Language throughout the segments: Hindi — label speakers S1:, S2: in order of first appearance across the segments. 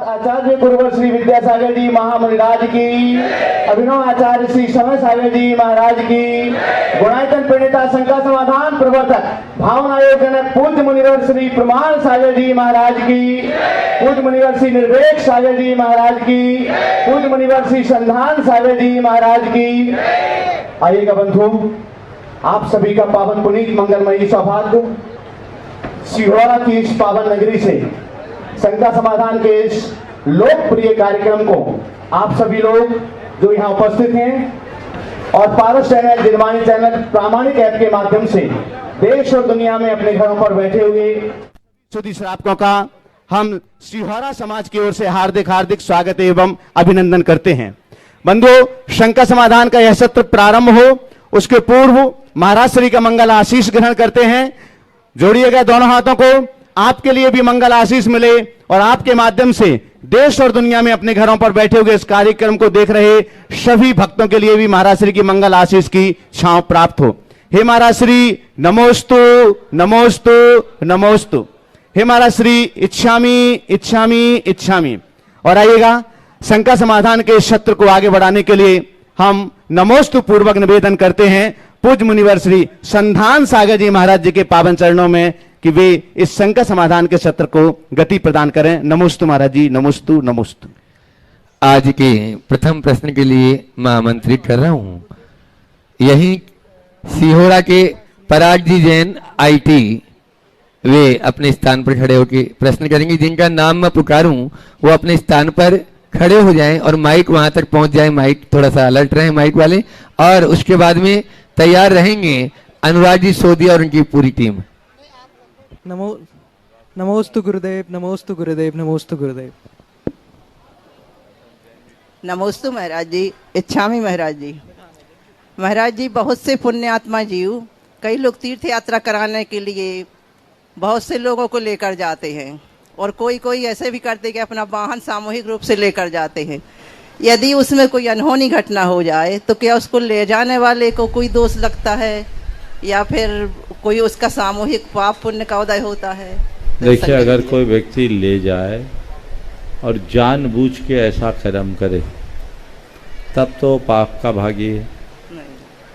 S1: आचार्य गुरुवर श्री विद्यासागर जी महामुनिराज की, अभिनव आचार्य श्री समय सागर जी महाराज की, गुणायतन प्रणेता शंका समाधान प्रवर्तक भावना योग जनक पूज्य मुनिवर श्री प्रमाण सागर जी महाराज की, पूज्य मुनिवर श्री निर्वेक सागर जी महाराज की, पूज्य मुनिवर श्री संधान सागर जी महाराज की। आइएगा बंधु, आप सभी का पावन पुनीत मंगलमयी सौभाग्य सिहोरा की इस पावन नगरी से शंका समाधान के इस लोकप्रिय कार्यक्रम को आप सभी लोग जो यहाँ उपस्थित हैं और पारस चैनल, दिलवानी चैनल, प्रामाणिक ऐप के माध्यम से देश और दुनिया में अपने घरों पर बैठे हुए शुद्ध श्रावकों का हम सिहोरा समाज की ओर से हार्दिक हार्दिक स्वागत एवं अभिनंदन करते हैं। बंधुओं, शंका समाधान का यह सत्र प्रारंभ हो उसके पूर्व महाराज श्री का मंगल आशीष ग्रहण करते हैं। जोड़िएगा दोनों हाथों को, आपके लिए भी मंगल आशीष मिले और आपके माध्यम से देश और दुनिया में अपने घरों पर बैठे हुए इस कार्यक्रम को देख रहे सभी भक्तों के लिए भी महाराज श्री की मंगल आशीष की छांव प्राप्त हो। हे महाराज श्री नमोस्तु नमोस्तु नमोस्तु। हे महाराज श्री इच्छामी इच्छामी इच्छामी। और आइएगा, शंका समाधान के सत्र को आगे बढ़ाने के लिए हम नमोस्तु पूर्वक निवेदन करते हैं पूज्य मुनिवर श्री संधान सागर जी महाराज जी के पावन चरणों में कि वे इस शंका समाधान के सत्र को गति प्रदान करें। नमोस्तु महाराज जी, नमोस्तु नमोस्तु।
S2: आज के प्रथम प्रश्न के लिए मैं आमंत्रित कर रहा हूँ यही सिहोरा के पराग जी जैन आईटी, वे अपने स्थान पर खड़े होकर प्रश्न करेंगे। जिनका नाम मैं पुकारूं वो अपने स्थान पर खड़े हो जाएं और माइक वहां तक पहुंच जाए। माइक थोड़ा सा अलर्ट रहे माइक वाले। और उसके बाद में तैयार रहेंगे अनुराग जी सोदिया और उनकी पूरी टीम।
S3: नमोस्तु गुरुदेव, नमोस्तु गुरुदेव, नमोस्तु गुरुदेव।
S4: नमोस्तु महाराज जी, इच्छामी महाराज जी। महाराज जी, बहुत से पुण्यात्मा जीव कई लोग तीर्थ यात्रा कराने के लिए बहुत से लोगों को लेकर जाते हैं और कोई कोई ऐसे भी करते कि अपना वाहन सामूहिक रूप से लेकर जाते हैं। यदि उसमें कोई अनहोनी घटना हो जाए तो क्या उसको ले जाने वाले को कोई दोष लगता है या फिर कोई उसका सामूहिक पाप पुण्य का उदय होता है?
S5: देखिए, अगर कोई व्यक्ति ले जाए और जानबूझ के ऐसा कर्म करे तब तो पाप का भागी है।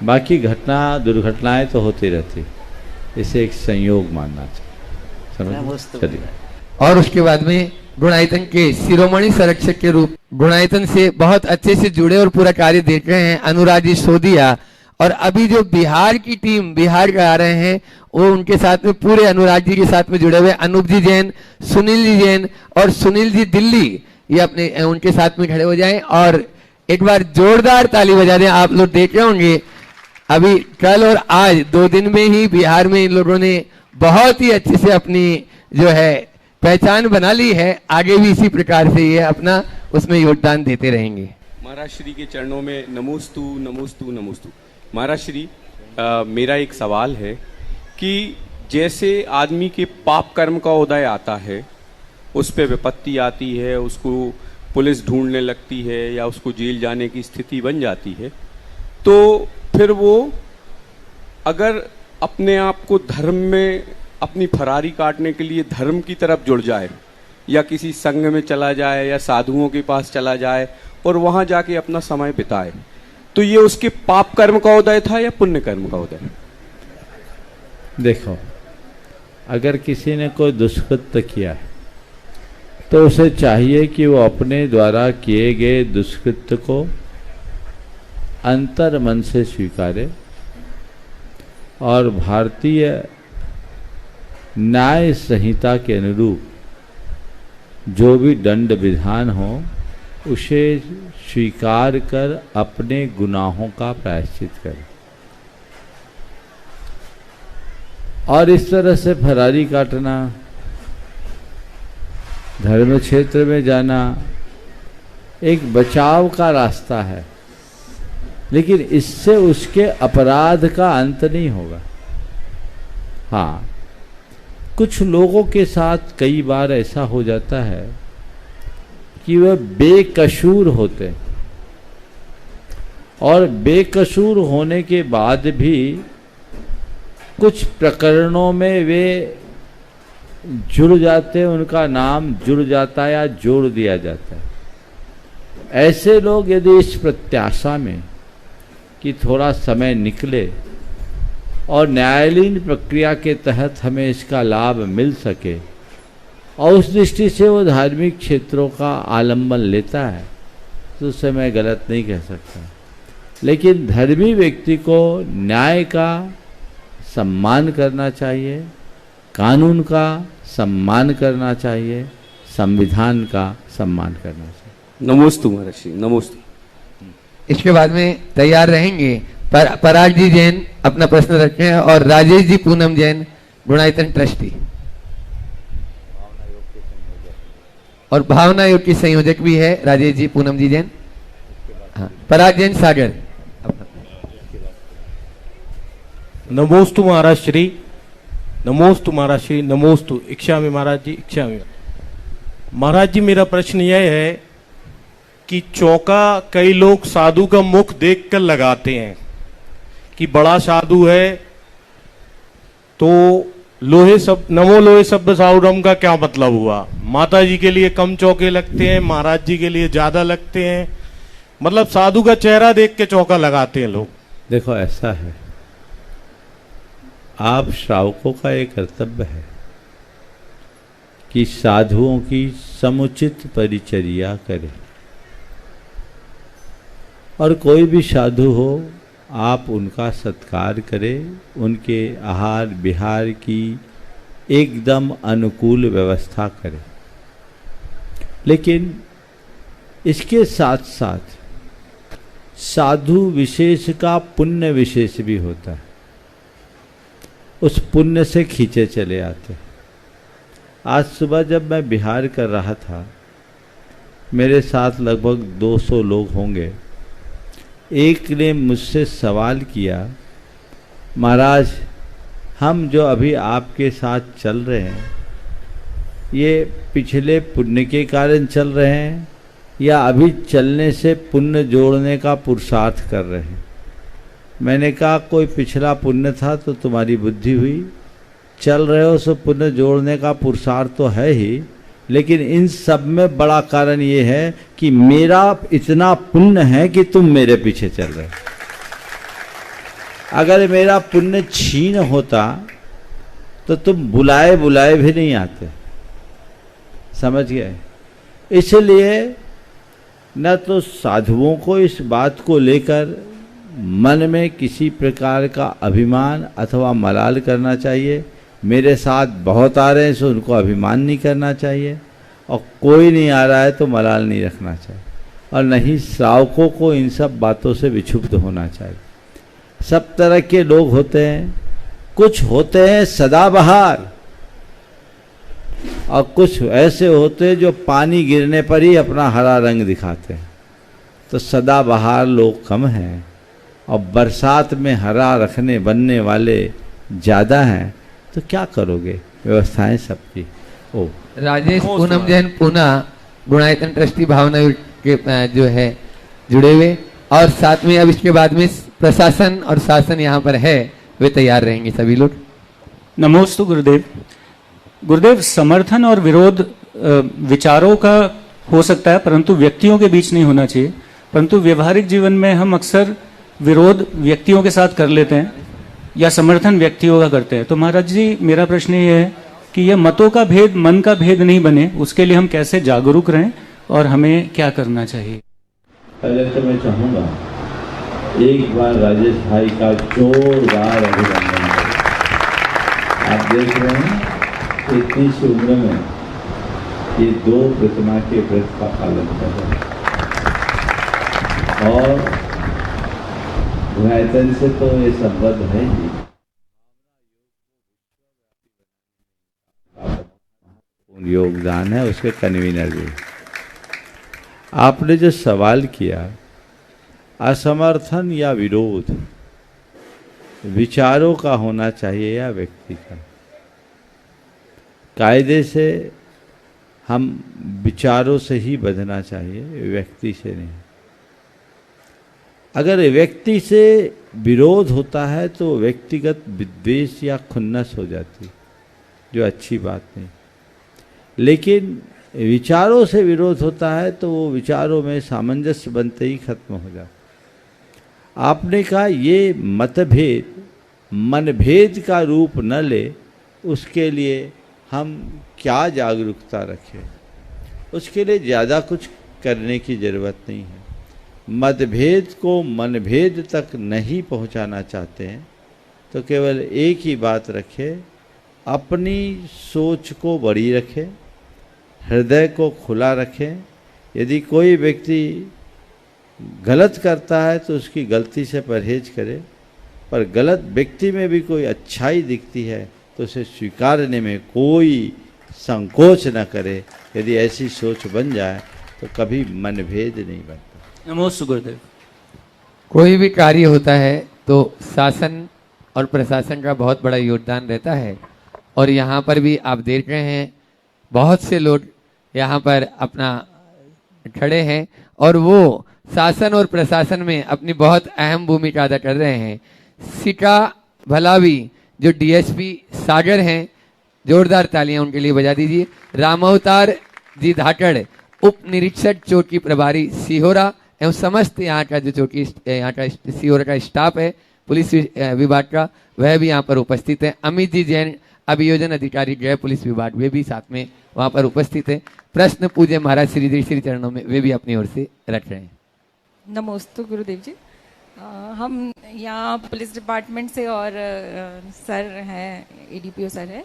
S5: बाकी घटना दुर्घटनाएं तो होती रहती, इसे एक संयोग मानना चाहिए। समझ चलिए।
S2: और उसके बाद में गुणायतन के शिरोमणि संरक्षक के रूप गुणायतन से बहुत अच्छे से जुड़े और पूरा कार्य देख रहे हैं अनुराग जी सोदिया। और अभी जो बिहार की टीम बिहार का आ रहे हैं वो उनके साथ में पूरे अनुराग जी के साथ में जुड़े हुए अनूप जी जैन, सुनील जी जैन और सुनील जी दिल्ली, ये अपने उनके साथ में खड़े हो जाएं और एक बार जोरदार ताली बजा दें। आप लोग देख रहे होंगे अभी कल और आज 2 दिन में ही बिहार में इन लोगों ने बहुत ही अच्छे से अपनी जो है पहचान बना ली है। आगे भी इसी प्रकार से ये अपना उसमें योगदान देते रहेंगे।
S6: महाराज श्री के चरणों में नमोस्तु नमोस्तु नमोस्तु। महाराज श्री, मेरा एक सवाल है कि जैसे आदमी के पाप कर्म का उदय आता है, उस पे विपत्ति आती है, उसको पुलिस ढूंढने लगती है या उसको जेल जाने की स्थिति बन जाती है, तो फिर वो अगर अपने आप को धर्म में अपनी फरारी काटने के लिए धर्म की तरफ जुड़ जाए या किसी संघ में चला जाए या साधुओं के पास चला जाए और वहां जाके अपना समय बिताए, तो ये उसके पाप कर्म का उदय था या पुण्य कर्म का उदय?
S5: देखो, अगर किसी ने कोई दुष्कृत्य किया है तो उसे चाहिए कि वो अपने द्वारा किए गए दुष्कृत्य को अंतर मन से स्वीकारे और भारतीय न्याय संहिता के अनुरूप जो भी दंड विधान हो उसे स्वीकार कर अपने गुनाहों का प्रायश्चित करे। और इस तरह से फरारी काटना, धर्म क्षेत्र में जाना एक बचाव का रास्ता है, लेकिन इससे उसके अपराध का अंत नहीं होगा। हाँ, कुछ लोगों के साथ कई बार ऐसा हो जाता है कि वह बेकसूर होते हैं और बेकसूर होने के बाद भी कुछ प्रकरणों में वे जुड़ जाते हैं, उनका नाम जुड़ जाता है या जोड़ दिया जाता है। ऐसे लोग यदि इस प्रत्याशा में कि थोड़ा समय निकले और न्यायालयीन प्रक्रिया के तहत हमें इसका लाभ मिल सके और उस दृष्टि से वो धार्मिक क्षेत्रों का आलम्बन लेता है, तो उससे मैं गलत नहीं कह सकता। लेकिन धर्मी व्यक्ति को न्याय का सम्मान करना चाहिए, कानून का सम्मान करना चाहिए, संविधान का सम्मान करना चाहिए।
S6: नमोस्तु महर्षि, नमोस्तु।
S2: इसके बाद में तैयार रहेंगे पराग जी जैन अपना प्रश्न रखे हैं और राजेश जी पूनम जैन गुणायतन ट्रस्टी और भावना योग की संयोजक भी है राजेश जी पूनम जी जैन। हाँ, पराग जैन सागर।
S7: नमोस्तु महाराज श्री, नमोस्तु महाराज श्री, नमोस्तु। इच्छामि महाराज जी, इच्छामि। महाराज जी, मेरा प्रश्न यह है कि चौका कई लोग साधु का मुख देखकर लगाते हैं कि बड़ा साधु है, तो लोहे सब नमो लोहे सब साहुरम का क्या मतलब हुआ? माता जी के लिए कम चौके लगते हैं, महाराज जी के लिए ज्यादा लगते हैं, मतलब साधु का चेहरा देख के चौका लगाते हैं लोग।
S5: देखो, ऐसा है, आप श्रावकों का एक कर्तव्य है कि साधुओं की समुचित परिचर्या करें, और कोई भी साधु हो आप उनका सत्कार करें, उनके आहार विहार की एकदम अनुकूल व्यवस्था करें। लेकिन इसके साथ साथ साधु विशेष का पुण्य विशेष भी होता है, उस पुण्य से खींचे चले आते हैं। आज सुबह जब मैं बिहार कर रहा था, मेरे साथ लगभग 200 लोग होंगे। एक ने मुझसे सवाल किया, महाराज हम जो अभी आपके साथ चल रहे हैं, ये पिछले पुण्य के कारण चल रहे हैं या अभी चलने से पुण्य जोड़ने का पुरुषार्थ कर रहे हैं? मैंने कहा कोई पिछला पुण्य था तो तुम्हारी बुद्धि हुई, चल रहे हो सो पुण्य जोड़ने का पुरुषार्थ तो है ही, लेकिन इन सब में बड़ा कारण ये है कि मेरा इतना पुण्य है कि तुम मेरे पीछे चल रहे हो। अगर मेरा पुण्य छीन होता तो तुम बुलाए बुलाए भी नहीं आते, समझ गए? इसलिए न तो साधुओं को इस बात को लेकर मन में किसी प्रकार का अभिमान अथवा मलाल करना चाहिए। मेरे साथ बहुत आ रहे हैं सो उनको अभिमान नहीं करना चाहिए, और कोई नहीं आ रहा है तो मलाल नहीं रखना चाहिए, और नहीं श्रावकों को इन सब बातों से विक्षुब्ध होना चाहिए। सब तरह के लोग होते हैं, कुछ होते हैं सदाबहार और कुछ ऐसे होते हैं जो पानी गिरने पर ही अपना हरा रंग दिखाते हैं। तो सदाबहार लोग कम हैं और बरसात में हरा रखने बनने वाले ज़्यादा हैं, तो क्या करोगे? व्यवस्थाएं सबकी। ओ
S2: राजेश पूनम जैन पूना गुणायतन ट्रस्टी भावना के जो है जुड़े हुए, और साथ में अब इसके बाद में प्रशासन और शासन यहाँ पर है, वे तैयार रहेंगे सभी लोग।
S8: नमोस्तु गुरुदेव। गुरुदेव, समर्थन और विरोध विचारों का हो सकता है, परंतु व्यक्तियों के बीच नहीं होना चाहिए। परंतु व्यवहारिक जीवन में हम अक्सर विरोध व्यक्तियों के साथ कर लेते हैं या समर्थन व्यक्तियों का करते हैं। तो महाराज जी, मेरा प्रश्न ये है कि यह मतों का भेद, मन का भेद नहीं बने, उसके लिए हम कैसे जागरूक रहें और हमें क्या करना चाहिए?
S5: पहले तो मैं चाहूँगा एक बार राजेश भाई का जोरदार अभिनंदन करें। आप देख रहे हैं इतनी सी उम्र में ये 2 प्रतिमा के व्रत का पालन कर रहे हैं, और गुणायतन से तो ये संबंध है ही। योगदान है उसके कन्वीनर भी। आपने जो सवाल किया, असमर्थन या विरोध विचारों का होना चाहिए या व्यक्ति का? कायदे से हम विचारों से ही बंधना चाहिए, व्यक्ति से नहीं। अगर व्यक्ति से विरोध होता है तो व्यक्तिगत विद्वेष या खुन्नस हो जाती, जो अच्छी बात नहीं। लेकिन विचारों से विरोध होता है तो वो विचारों में सामंजस्य बनते ही खत्म हो जाता। आपने कहा ये मतभेद मनभेद का रूप न ले, उसके लिए हम क्या जागरूकता रखें, उसके लिए ज़्यादा कुछ करने की ज़रूरत नहीं है। मतभेद को मनभेद तक नहीं पहुंचाना चाहते हैं तो केवल एक ही बात रखें, अपनी सोच को बड़ी रखें, हृदय को खुला रखें। यदि कोई व्यक्ति गलत करता है तो उसकी गलती से परहेज करे, पर गलत व्यक्ति में भी कोई अच्छाई दिखती है तो उसे स्वीकारने में कोई संकोच न करे। यदि ऐसी सोच बन जाए तो कभी मनभेद नहीं बनता।
S8: नमोस्तु गुरुदेव।
S2: कोई भी कार्य होता है तो शासन और प्रशासन का बहुत बड़ा योगदान रहता है, और यहाँ पर भी आप देख रहे हैं बहुत से लोग यहाँ पर अपना खड़े हैं और वो शासन और प्रशासन में अपनी बहुत अहम भूमिका अदा कर रहे हैं। सिका भलावी जो डीएसपी सागर हैं, जोरदार तालियां उनके लिए बजा दीजिए। रामावतार जी धाकड़ उप निरीक्षक चौकी प्रभारी सिहोरा एवं समस्त यहाँ का जो चौकी यहाँ का सिहोरा का स्टाफ है पुलिस विभाग का, वह भी यहाँ पर उपस्थित है। अमित जी जैन अभियोजन अधिकारी गृह पुलिस विभाग, वे भी साथ में वहाँ पर उपस्थित है। प्रश्न पूज्य महाराज श्री चरणों में वे भी अपनी ओर से रख रहे हैं।
S9: नमोस्तु गुरुदेव जी। हम यहाँ पुलिस डिपार्टमेंट से और सर हैं, एडीपीओ सर है।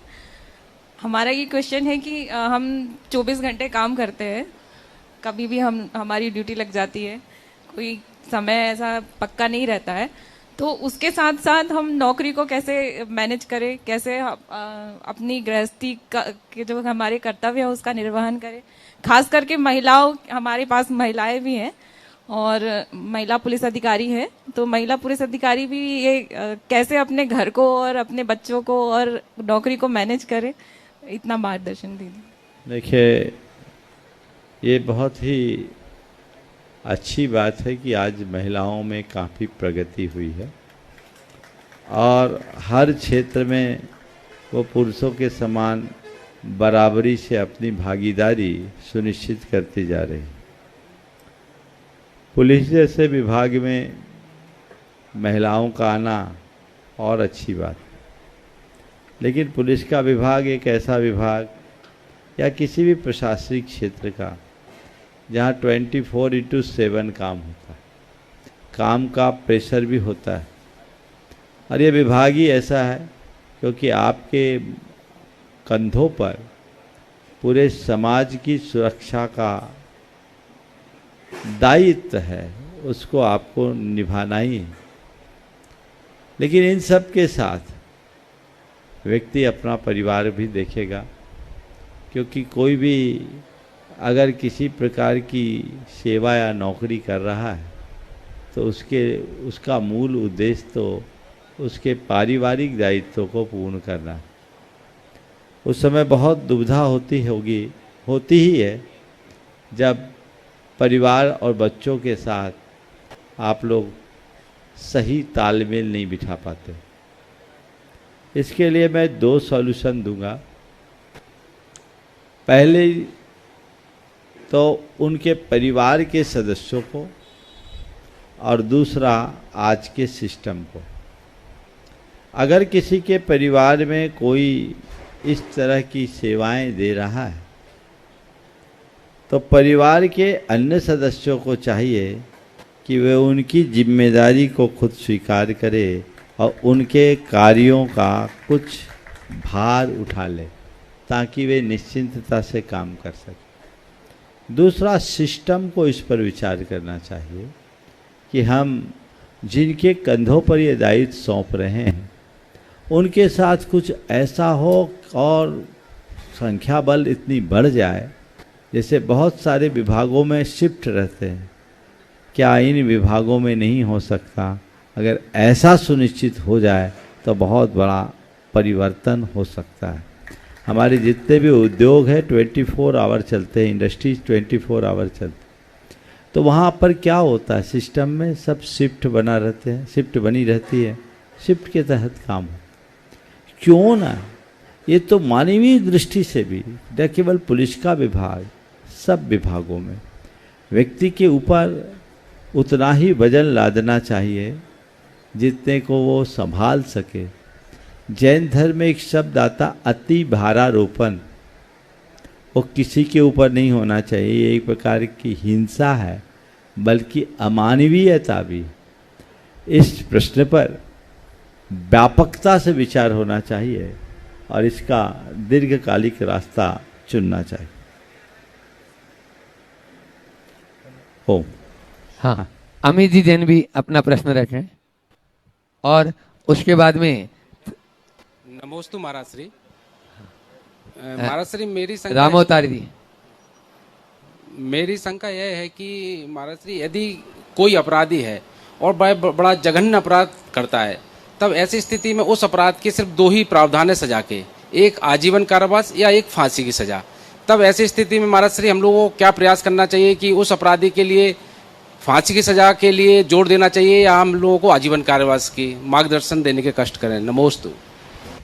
S9: हमारा ये क्वेश्चन है कि हम 24 घंटे काम करते हैं, कभी भी हमारी ड्यूटी लग जाती है, कोई समय ऐसा पक्का नहीं रहता है, तो उसके साथ साथ हम नौकरी को कैसे मैनेज करें, कैसे अपनी गृहस्थी के जो हमारे कर्तव्य है उसका निर्वहन करें। खास करके महिलाओं, हमारे पास महिलाएं भी हैं और महिला पुलिस अधिकारी है, तो महिला पुलिस अधिकारी भी ये कैसे अपने घर को और अपने बच्चों को और नौकरी को मैनेज करे, इतना मार्गदर्शन दीजिए।
S5: देखिए, ये बहुत ही अच्छी बात है कि आज महिलाओं में काफ़ी प्रगति हुई है और हर क्षेत्र में वो पुरुषों के समान बराबरी से अपनी भागीदारी सुनिश्चित करती जा रही है। पुलिस जैसे विभाग में महिलाओं का आना और अच्छी बात है, लेकिन पुलिस का विभाग एक ऐसा विभाग या किसी भी प्रशासनिक क्षेत्र का जहाँ 24/7 काम होता है, काम का प्रेशर भी होता है, और ये विभाग ही ऐसा है क्योंकि आपके कंधों पर पूरे समाज की सुरक्षा का दायित्व है, उसको आपको निभाना ही है। लेकिन इन सब के साथ व्यक्ति अपना परिवार भी देखेगा, क्योंकि कोई भी अगर किसी प्रकार की सेवा या नौकरी कर रहा है तो उसका मूल उद्देश्य तो उसके पारिवारिक दायित्वों को पूर्ण करना है। उस समय बहुत दुविधा होती ही है जब परिवार और बच्चों के साथ आप लोग सही तालमेल नहीं बिठा पाते। इसके लिए मैं 2 सॉल्यूशन दूंगा। पहले तो उनके परिवार के सदस्यों को, और दूसरा आज के सिस्टम को। अगर किसी के परिवार में कोई इस तरह की सेवाएं दे रहा है तो परिवार के अन्य सदस्यों को चाहिए कि वे उनकी जिम्मेदारी को खुद स्वीकार करे और उनके कार्यों का कुछ भार उठा ले, ताकि वे निश्चिंतता से काम कर सकें। दूसरा, सिस्टम को इस पर विचार करना चाहिए कि हम जिनके कंधों पर ये दायित्व सौंप रहे हैं उनके साथ कुछ ऐसा हो और संख्या बल इतनी बढ़ जाए, जैसे बहुत सारे विभागों में शिफ्ट रहते हैं, क्या इन विभागों में नहीं हो सकता? अगर ऐसा सुनिश्चित हो जाए तो बहुत बड़ा परिवर्तन हो सकता है। हमारे जितने भी उद्योग हैं 24 आवर चलते हैं, इंडस्ट्रीज 24 आवर चलते, तो वहाँ पर क्या होता है, सिस्टम में सब शिफ्ट बना रहते हैं, शिफ्ट बनी रहती है, शिफ्ट के तहत काम हो। क्यों ना ये तो मानवीय दृष्टि से भी न केवल पुलिस का विभाग, सब विभागों में व्यक्ति के ऊपर उतना ही वजन लादना चाहिए जितने को वो संभाल सके। जैन धर्म में एक शब्द आता अति भारारोपण, वो किसी के ऊपर नहीं होना चाहिए, ये एक प्रकार की हिंसा है, बल्कि अमानवीयता भी। इस प्रश्न पर व्यापकता से विचार होना चाहिए और इसका दीर्घकालिक रास्ता चुनना चाहिए। ओम।
S2: हाँ, अमित जी जैन भी अपना प्रश्न रखें और उसके बाद में
S10: नमोस्तु महाराज श्री। महाराज श्री मेरी शंका यह है कि महाराज श्री यदि कोई अपराधी है और बड़ा जघन्य अपराध करता है, तब ऐसी स्थिति में उस अपराध के सिर्फ 2 ही प्रावधान है सजा के, एक आजीवन कारावास या एक फांसी की सजा। तब ऐसी स्थिति में महाराज श्री हम लोगों को क्या प्रयास करना चाहिए कि उस अपराधी के लिए फांसी की सजा के लिए जोर देना चाहिए या हम लोगों को आजीवन कारावास की मार्गदर्शन देने के कष्ट करें? नमोस्तु।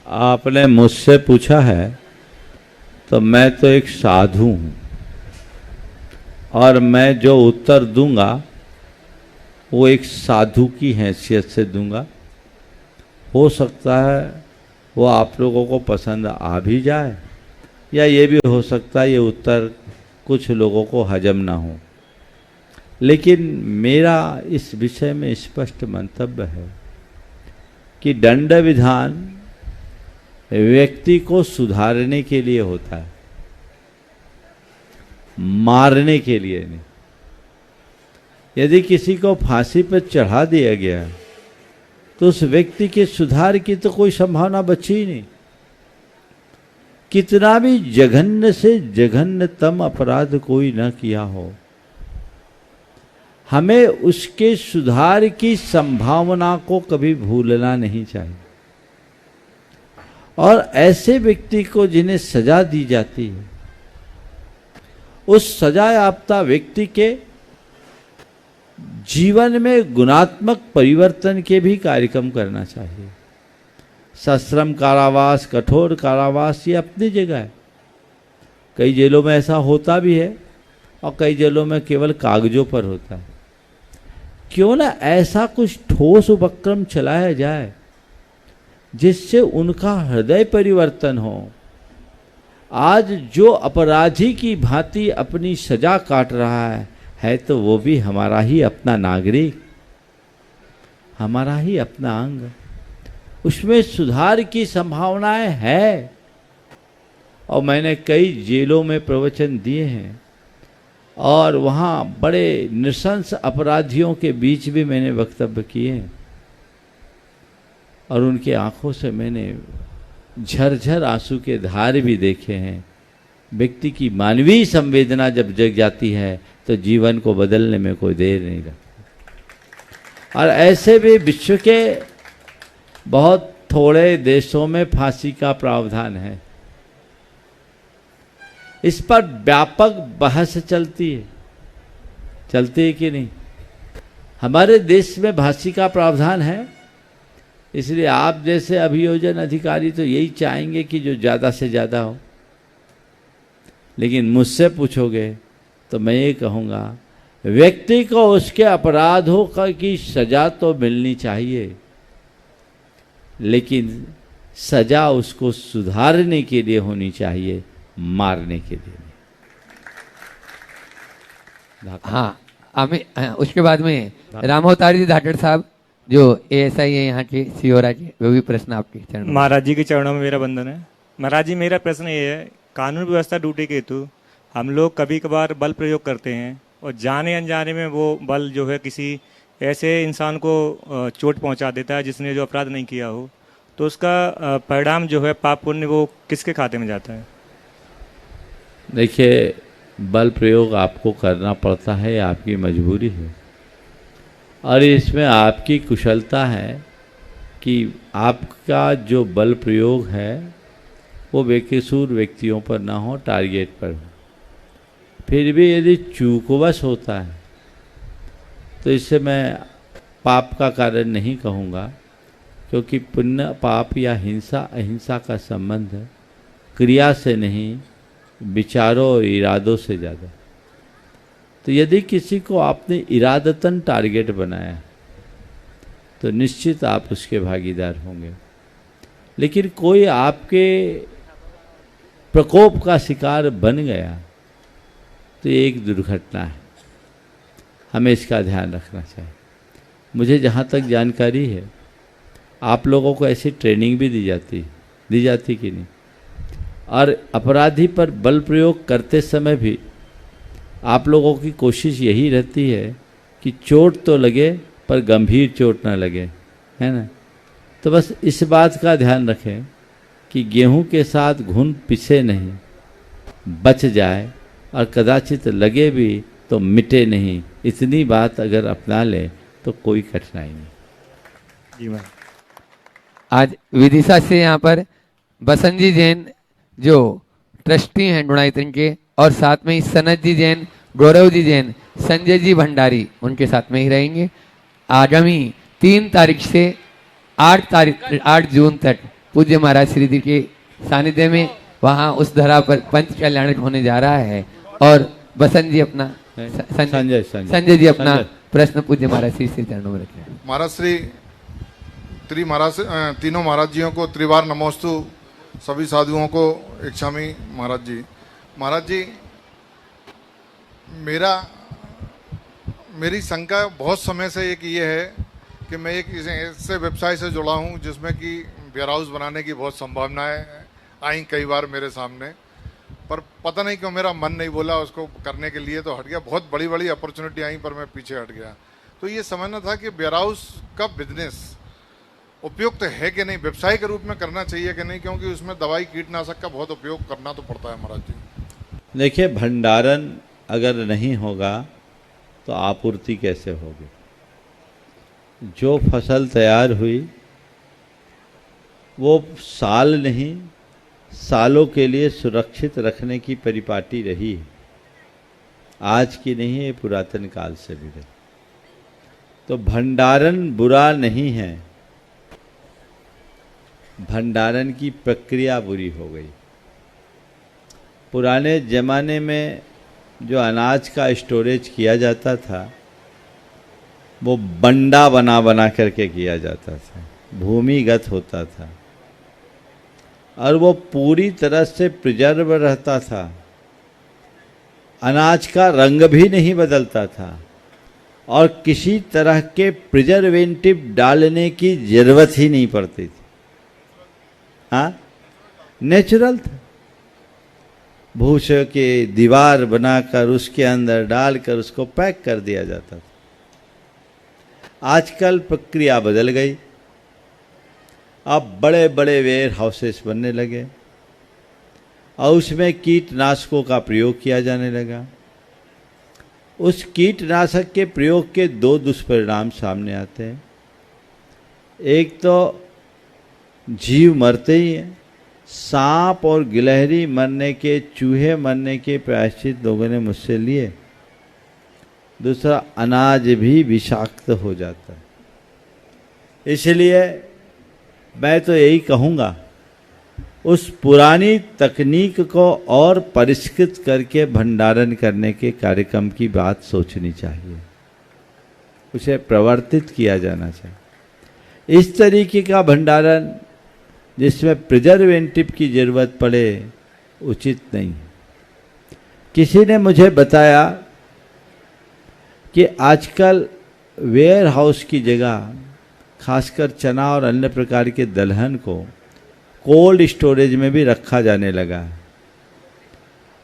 S5: आपने मुझसे पूछा है तो मैं तो एक साधु हूँ और मैं जो उत्तर दूंगा वो एक साधु की हैसियत से दूंगा। हो सकता है वो आप लोगों को पसंद आ भी जाए या ये भी हो सकता है ये उत्तर कुछ लोगों को हजम ना हो, लेकिन मेरा इस विषय में स्पष्ट मंतव्य है कि दंड विधान व्यक्ति को सुधारने के लिए होता है, मारने के लिए नहीं। यदि किसी को फांसी पर चढ़ा दिया गया तो उस व्यक्ति के सुधार की तो कोई संभावना बची ही नहीं। कितना भी जघन्य से जघन्यतम अपराध कोई न किया हो, हमें उसके सुधार की संभावना को कभी भूलना नहीं चाहिए। और ऐसे व्यक्ति को जिन्हें सजा दी जाती है, उस सजा याफ्ता व्यक्ति के जीवन में गुणात्मक परिवर्तन के भी कार्यक्रम करना चाहिए। सश्रम कारावास, कठोर कारावास ये अपनी जगह है। कई जेलों में ऐसा होता भी है और कई जेलों में केवल कागजों पर होता है। क्यों ना ऐसा कुछ ठोस उपक्रम चलाया जाए जिससे उनका हृदय परिवर्तन हो। आज जो अपराधी की भांति अपनी सजा काट रहा है तो वो भी हमारा ही अपना नागरिक, हमारा ही अपना अंग। उसमें सुधार की संभावनाएं है और मैंने कई जेलों में प्रवचन दिए हैं और वहाँ बड़े नृशंस अपराधियों के बीच भी मैंने वक्तव्य किए हैं और उनके आंखों से मैंने झरझर आंसू के धार भी देखे हैं। व्यक्ति की मानवीय संवेदना जब जग जाती है तो जीवन को बदलने में कोई देर नहीं लगती। और ऐसे भी विश्व के बहुत थोड़े देशों में फांसी का प्रावधान है। इस पर व्यापक बहस चलती है कि नहीं? हमारे देश में फांसी का प्रावधान है, इसलिए आप जैसे अभियोजन अधिकारी तो यही चाहेंगे कि जो ज़्यादा से ज़्यादा हो। लेकिन मुझसे पूछोगे तो मैं ये कहूँगा, व्यक्ति को उसके अपराधों की सजा तो मिलनी चाहिए, लेकिन सजा उसको सुधारने के लिए होनी चाहिए, मारने के लिए नहीं।
S2: हाँ, उसके बाद में रामोतारी धाकड़ साहब जो एएसआई है यहाँ के सियोरा के, वो भी प्रश्न आपके चरणों में।
S11: महाराज जी के चरणों में मेरा वंदन है। महाराज जी, मेरा प्रश्न ये है, कानून व्यवस्था ड्यूटी के हेतु हम लोग कभी कभार बल प्रयोग करते हैं और जाने अनजाने में वो बल जो है किसी ऐसे इंसान को चोट पहुंचा देता है जिसने जो अपराध नहीं किया हो, तो उसका परिणाम जो है पाप पुण्य वो किसके खाते में जाता है?
S5: देखिए, बल प्रयोग आपको करना पड़ता है, आपकी मजबूरी है और इसमें आपकी कुशलता है कि आपका जो बल प्रयोग है वो बेकसूर व्यक्तियों पर ना हो, टारगेट पर हो। फिर भी यदि चूकवश होता है तो इससे मैं पाप का कारण नहीं कहूँगा, क्योंकि पुण्य पाप या हिंसा अहिंसा का संबंध क्रिया से नहीं, विचारों और इरादों से ज़्यादा। तो यदि किसी को आपने इरादतन टारगेट बनाया तो निश्चित आप उसके भागीदार होंगे। लेकिन कोई आपके प्रकोप का शिकार बन गया तो ये एक दुर्घटना है, हमें इसका ध्यान रखना चाहिए। मुझे जहाँ तक जानकारी है आप लोगों को ऐसी ट्रेनिंग भी दी जाती कि नहीं? और अपराधी पर बल प्रयोग करते समय भी आप लोगों की कोशिश यही रहती है कि चोट तो लगे पर गंभीर चोट ना लगे, है ना? तो बस इस बात का ध्यान रखें कि गेहूं के साथ घुन पिसे नहीं, बच जाए और कदाचित लगे भी तो मिटे नहीं। इतनी बात अगर अपना ले तो कोई कठिनाई नहीं।
S11: जी मैम।
S2: आज विदिशा से यहाँ पर बसंत जी जैन जो ट्रस्टी हैं गुणायतन के, और साथ में ही सनत जी जैन, गौरव जी जैन, संजय जी भंडारी उनके साथ में ही रहेंगे। आगामी 3 तारीख से 8 जून तक पूज्य महाराज श्री जी के सानिध्य में वहाँ उस धरा पर पंच कल्याण होने जा रहा है। और बसंत जी अपना संजय जी अपना प्रश्न पूज्य महाराज श्री चरणों में रखें।
S12: महाराज श्री तीनों महाराज जियों को त्रिवार नमोस्तु, सभी साधुओं को इच्छामी महाराज जी। महाराज जी, मेरी शंका बहुत समय से एक ये है कि मैं एक ऐसे व्यवसाय से जुड़ा हूँ जिसमें कि वेयर हाउस बनाने की बहुत संभावनाएं आई कई बार मेरे सामने, पर पता नहीं क्यों मेरा मन नहीं बोला उसको करने के लिए, तो हट गया। बहुत बड़ी बड़ी अपॉर्चुनिटी आई पर मैं पीछे हट गया। तो ये समझना था कि वेयर हाउस का बिजनेस उपयुक्त है कि नहीं, व्यवसाय के रूप में करना चाहिए कि नहीं, क्योंकि उसमें दवाई कीटनाशक का बहुत उपयोग करना तो पड़ता है महाराज जी।
S5: देखिए, भंडारण अगर नहीं होगा तो आपूर्ति कैसे होगी? जो फसल तैयार हुई वो साल नहीं सालों के लिए सुरक्षित रखने की परिपाटी रही है, आज की नहीं है, पुरातन काल से भी रही। तो भंडारण बुरा नहीं है, भंडारण की प्रक्रिया बुरी हो गई। पुराने ज़माने में जो अनाज का स्टोरेज किया जाता था वो बंडा बना करके किया जाता था, भूमिगत होता था और वो पूरी तरह से प्रिजर्व रहता था। अनाज का रंग भी नहीं बदलता था और किसी तरह के प्रिजर्वेटिव डालने की जरूरत ही नहीं पड़ती थी। हाँ, नेचुरल था। भूसे के दीवार बनाकर उसके अंदर डालकर उसको पैक कर दिया जाता था। आजकल प्रक्रिया बदल गई, अब बड़े बड़े वेयर हाउसेस बनने लगे और उसमें कीटनाशकों का प्रयोग किया जाने लगा। उस कीटनाशक के प्रयोग के 2 दुष्परिणाम सामने आते हैं। एक तो जीव मरते ही हैं, सांप और गिलहरी मरने के, चूहे मरने के प्रायश्चित लोगों ने मुझसे लिए। दूसरा, अनाज भी विषाक्त हो जाता है। इसलिए मैं तो यही कहूँगा, उस पुरानी तकनीक को और परिष्कृत करके भंडारण करने के कार्यक्रम की बात सोचनी चाहिए, उसे प्रवर्तित किया जाना चाहिए। इस तरीके का भंडारण जिसमें प्रिजर्वेटिव की ज़रूरत पड़े उचित नहीं। किसी ने मुझे बताया कि आजकल वेयर हाउस की जगह खासकर चना और अन्य प्रकार के दलहन को कोल्ड स्टोरेज में भी रखा जाने लगा है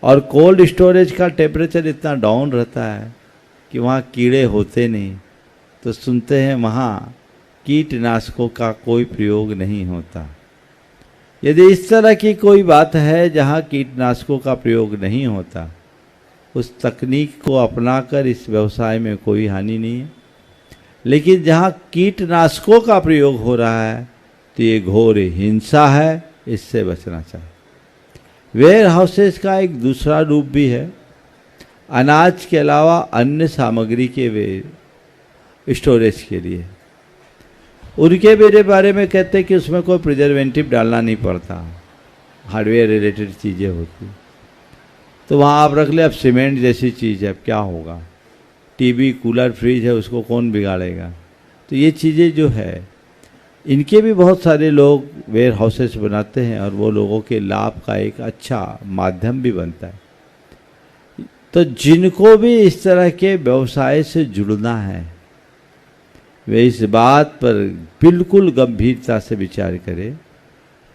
S5: और कोल्ड स्टोरेज का टेम्परेचर इतना डाउन रहता है कि वहाँ कीड़े होते नहीं। तो सुनते हैं वहाँ कीटनाशकों का कोई प्रयोग नहीं होता। यदि इस तरह की कोई बात है जहाँ कीटनाशकों का प्रयोग नहीं होता, उस तकनीक को अपनाकर इस व्यवसाय में कोई हानि नहीं है। लेकिन जहाँ कीटनाशकों का प्रयोग हो रहा है तो ये घोर हिंसा है, इससे बचना चाहिए। वेयर हाउसेस का एक दूसरा रूप भी है, अनाज के अलावा अन्य सामग्री के स्टोरेज के लिए। उनके मेरे बारे में कहते हैं कि उसमें कोई प्रिजर्वेटिव डालना नहीं पड़ता, हार्डवेयर रिलेटेड चीज़ें होती। तो वहाँ आप रख ले, अब सीमेंट जैसी चीज़ है, अब क्या होगा? टीवी, कूलर, फ्रिज है, उसको कौन बिगाड़ेगा? तो ये चीज़ें जो है, इनके भी बहुत सारे लोग वेयर हाउसेस बनाते हैं और वो लोगों के लाभ का एक अच्छा माध्यम भी बनता है। तो जिनको भी इस तरह के व्यवसाय से जुड़ना है, वे इस बात पर बिल्कुल गंभीरता से विचार करें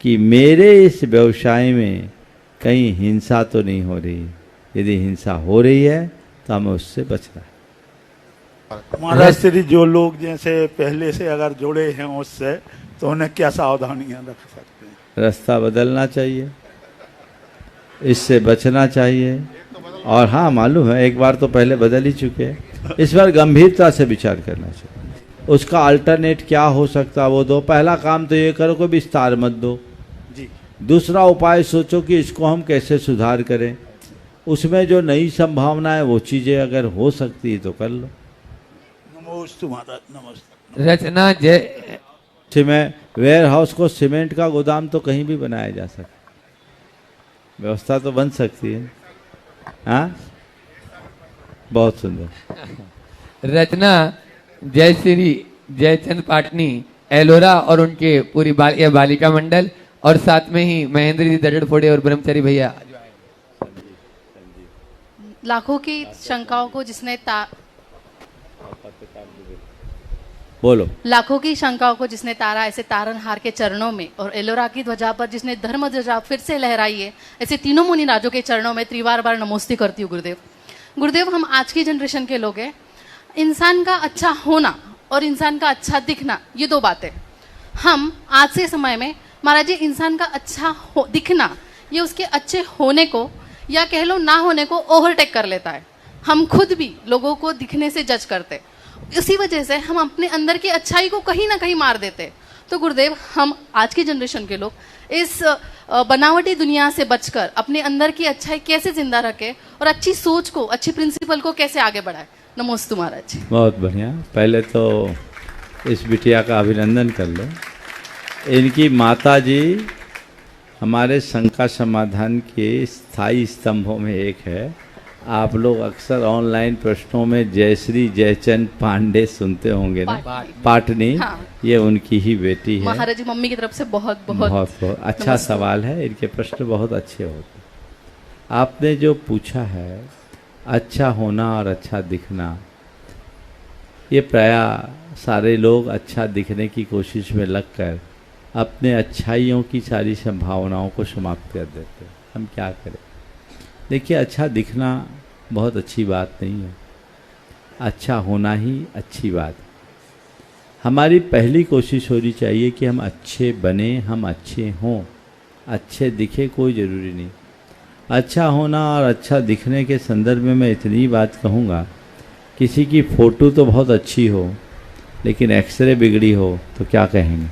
S5: कि मेरे इस व्यवसाय में कहीं हिंसा तो नहीं हो रही। यदि हिंसा हो रही है तो हमें उससे बचना है।
S13: महाराज श्री, जो लोग जैसे पहले से अगर जुड़े हैं उससे, तो उन्हें क्या सावधानियां रख सकते हैं?
S5: रास्ता बदलना चाहिए, इससे बचना चाहिए। और हाँ, मालूम है एक बार तो पहले बदल ही चुके हैं, इस बार गंभीरता से विचार करना चाहिए। उसका अल्टरनेट क्या हो सकता है वो दो। पहला काम तो ये करो कि विस्तार मत दो
S13: जी।
S5: दूसरा उपाय सोचो कि इसको हम कैसे सुधार करें। उसमें जो नई संभावना है वो चीज़ें अगर हो सकती है तो कर लो।
S13: नमोस्तु महाराज, नमस्ते।
S2: रचना जय
S5: सीमेंट वेयर हाउस को सीमेंट का गोदाम तो कहीं भी बनाया जा सकता, व्यवस्था तो बन सकती है। हाँ, बहुत सुंदर।
S2: रचना जयश्री जयचंद पाटनी एलोरा और उनके पूरी बालिका मंडल, और साथ में ही महेंद्र जी दड़ड़फोड़े और ब्रह्मचारी भैया।
S14: लाखों की शंकाओं को जिसने
S5: बोलो।
S14: लाखों की शंकाओं को जिसने तारा, ऐसे तारनहार के चरणों में, और एलोरा की ध्वजा पर जिसने धर्म ध्वजा फिर से लहराई है, ऐसे तीनों मुनि राजों के चरणों में त्रिवार बार नमोस्ती करती हूँ गुरुदेव। गुरुदेव, हम आज की जनरेशन के लोग हैं। इंसान का अच्छा होना और इंसान का अच्छा दिखना, ये दो बातें। हम आज के समय में महाराज जी, इंसान का अच्छा दिखना, ये उसके अच्छे होने को या कह लो ना होने को ओवरटेक कर लेता है। हम खुद भी लोगों को दिखने से जज करते, इसी वजह से हम अपने अंदर की अच्छाई को कहीं ना कहीं मार देते। तो गुरुदेव, हम आज की जनरेशन के लोग इस बनावटी दुनिया से बचकर अपने अंदर की अच्छाई कैसे जिंदा रखें और अच्छी सोच को, अच्छी प्रिंसिपल को कैसे आगे बढ़ाएं। नमोस्तु महाराज जी।
S5: बहुत बढ़िया। पहले तो इस बिटिया का अभिनंदन कर लो। इनकी माता जी हमारे शंका समाधान के स्थायी स्तंभों में एक है। आप लोग अक्सर ऑनलाइन प्रश्नों में जयश्री जयचंद पांडे सुनते होंगे ना, पाटनी।
S14: हाँ।
S5: ये उनकी ही बेटी है।
S14: महाराज जी, मम्मी की तरफ से बहुत बहुत
S5: बहुत अच्छा सवाल है। इनके प्रश्न बहुत अच्छे होते। आपने जो पूछा है अच्छा होना और अच्छा दिखना, ये प्रायः सारे लोग अच्छा दिखने की कोशिश में लगकर अपने अच्छाइयों की सारी संभावनाओं को समाप्त कर देते हैं। हम क्या करें? देखिए, अच्छा दिखना बहुत अच्छी बात नहीं है, अच्छा होना ही अच्छी बात है। हमारी पहली कोशिश होनी चाहिए कि हम अच्छे बने, हम अच्छे हों। अच्छे दिखे कोई ज़रूरी नहीं। अच्छा होना और अच्छा दिखने के संदर्भ में मैं इतनी बात कहूँगा, किसी की फ़ोटो तो बहुत अच्छी हो लेकिन एक्सरे बिगड़ी हो तो क्या कहेंगे?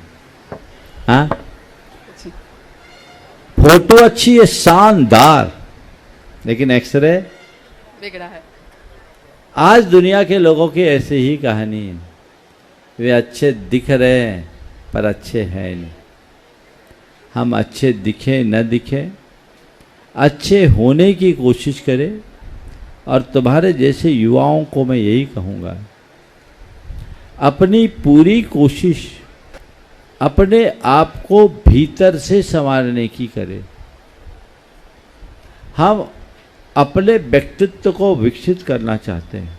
S5: हाँ, फोटो अच्छी है, शानदार, लेकिन एक्सरे
S14: बिगड़ा है।
S5: आज दुनिया के लोगों की ऐसी ही कहानी है। वे अच्छे दिख रहे हैं पर अच्छे हैं नहीं। हम अच्छे दिखे न दिखे, अच्छे होने की कोशिश करें। और तुम्हारे जैसे युवाओं को मैं यही कहूँगा, अपनी पूरी कोशिश अपने आप को भीतर से संवारने की करें। हम अपने व्यक्तित्व को विकसित करना चाहते हैं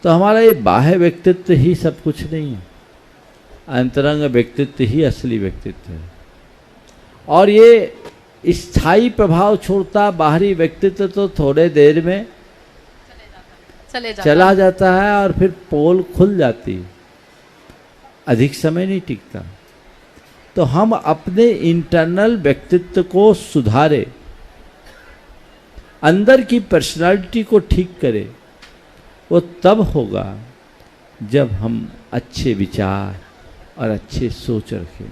S5: तो हमारा ये बाह्य व्यक्तित्व ही सब कुछ नहीं है, अंतरंग व्यक्तित्व ही असली व्यक्तित्व है। और ये स्थायी प्रभाव छोड़ता बाहरी व्यक्तित्व तो थोड़े देर में चला जाता है और फिर पोल खुल जाती है, अधिक समय नहीं टिकता। तो हम अपने इंटरनल व्यक्तित्व को सुधारें, अंदर की पर्सनालिटी को ठीक करें। वो तब होगा जब हम अच्छे विचार और अच्छे सोच रखें।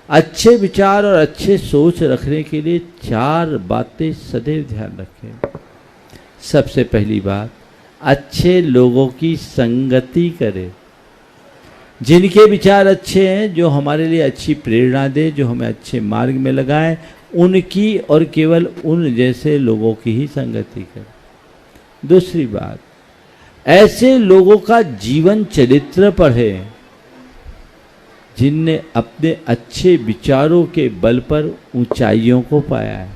S5: अच्छे विचार और अच्छे सोच रखने के लिए 4 बातें सदैव ध्यान रखें। सबसे पहली बात, अच्छे लोगों की संगति करें। जिनके विचार अच्छे हैं, जो हमारे लिए अच्छी प्रेरणा दे, जो हमें अच्छे मार्ग में लगाए, उनकी और केवल उन जैसे लोगों की ही संगति करें। दूसरी बात, ऐसे लोगों का जीवन चरित्र पढ़े जिनने अपने अच्छे विचारों के बल पर ऊंचाइयों को पाया है।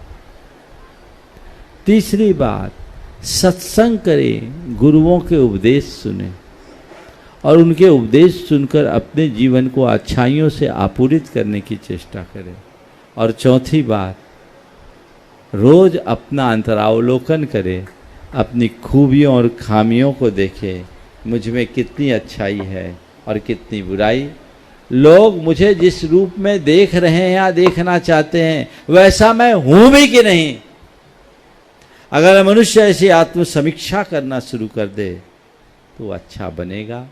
S5: तीसरी बात, सत्संग करें, गुरुओं के उपदेश सुने और उनके उपदेश सुनकर अपने जीवन को अच्छाइयों से आपूरित करने की चेष्टा करें। और चौथी बात, रोज अपना अंतरावलोकन करें, अपनी खूबियों और खामियों को देखें, मुझ में कितनी अच्छाई है और कितनी बुराई। लोग मुझे जिस रूप में देख रहे हैं या देखना चाहते हैं, वैसा मैं हूं भी कि नहीं। अगर मनुष्य ऐसी आत्म समीक्षा करना शुरू कर दे तो अच्छा बनेगा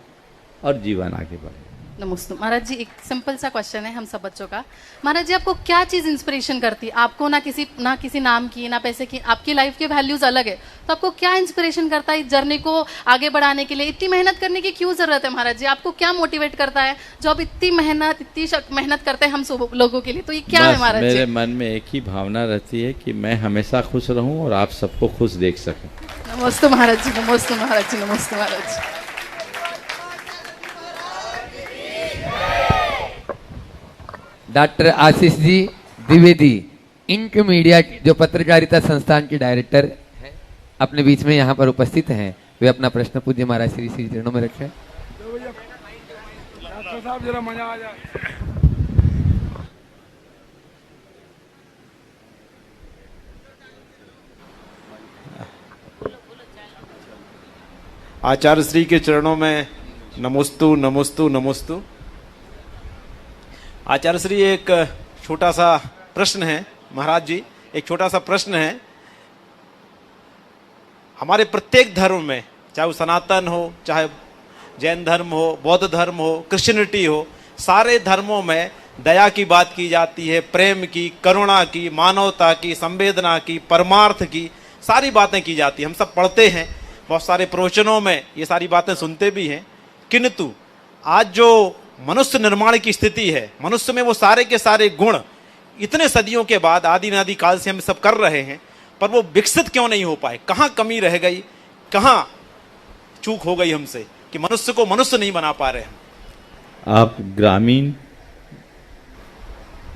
S5: और जीवन आगे बढ़ेगा।
S14: नमस्ते महाराज जी, एक सिंपल सा क्वेश्चन है हम सब बच्चों का। महाराज जी, आपको क्या चीज़ इंस्पिरेशन करती है? आपको ना किसी नाम की, ना पैसे की, आपकी लाइफ के वैल्यूज अलग है, तो आपको क्या इंस्पिरेशन करता है इस जर्नी को आगे बढ़ाने के लिए? इतनी मेहनत करने की क्यों जरूरत है महाराज जी? आपको क्या मोटिवेट करता है जो आप इतनी मेहनत करते हैं हम सब लोगों के लिए? तो ये क्या है महाराज जी?
S5: मेरे मन में एक ही भावना रहती है कि मैं हमेशा खुश रहूं और आप सबको खुश देख सकूं।
S14: नमस्ते महाराज जी, नमस्ते महाराज जी, नमस्ते महाराज जी।
S2: Doctor Ashish ji Dwivedi, ink media जो पत्रकारिता संस्थान के डायरेक्टर हैं, अपने बीच में यहाँ पर उपस्थित हैं। वे अपना प्रश्न पूज्य महाराज श्री श्री चरणों में रखें।
S15: आचार्य श्री के चरणों में नमोस्तु नमोस्तु नमोस्तु। आचार्य श्री, एक छोटा सा प्रश्न है महाराज जी, एक छोटा सा प्रश्न है। हमारे प्रत्येक धर्म में, चाहे वो सनातन हो, चाहे जैन धर्म हो, बौद्ध धर्म हो, क्रिश्चियनिटी हो, सारे धर्मों में दया की बात की जाती है, प्रेम की, करुणा की, मानवता की, संवेदना की, परमार्थ की, सारी बातें की जाती है। हम सब पढ़ते हैं, बहुत सारे प्रवचनों में ये सारी बातें सुनते भी हैं। किंतु आज जो मनुष्य निर्माण की स्थिति है, मनुष्य में वो सारे के सारे गुण इतने सदियों के बाद, आदि अनादि काल से हम सब कर रहे हैं, पर वो विकसित क्यों नहीं हो पाए? कहाँ कमी रह गई, कहाँ चूक हो गई हमसे कि मनुष्य को मनुष्य नहीं बना पा रहे हैं?
S5: आप ग्रामीण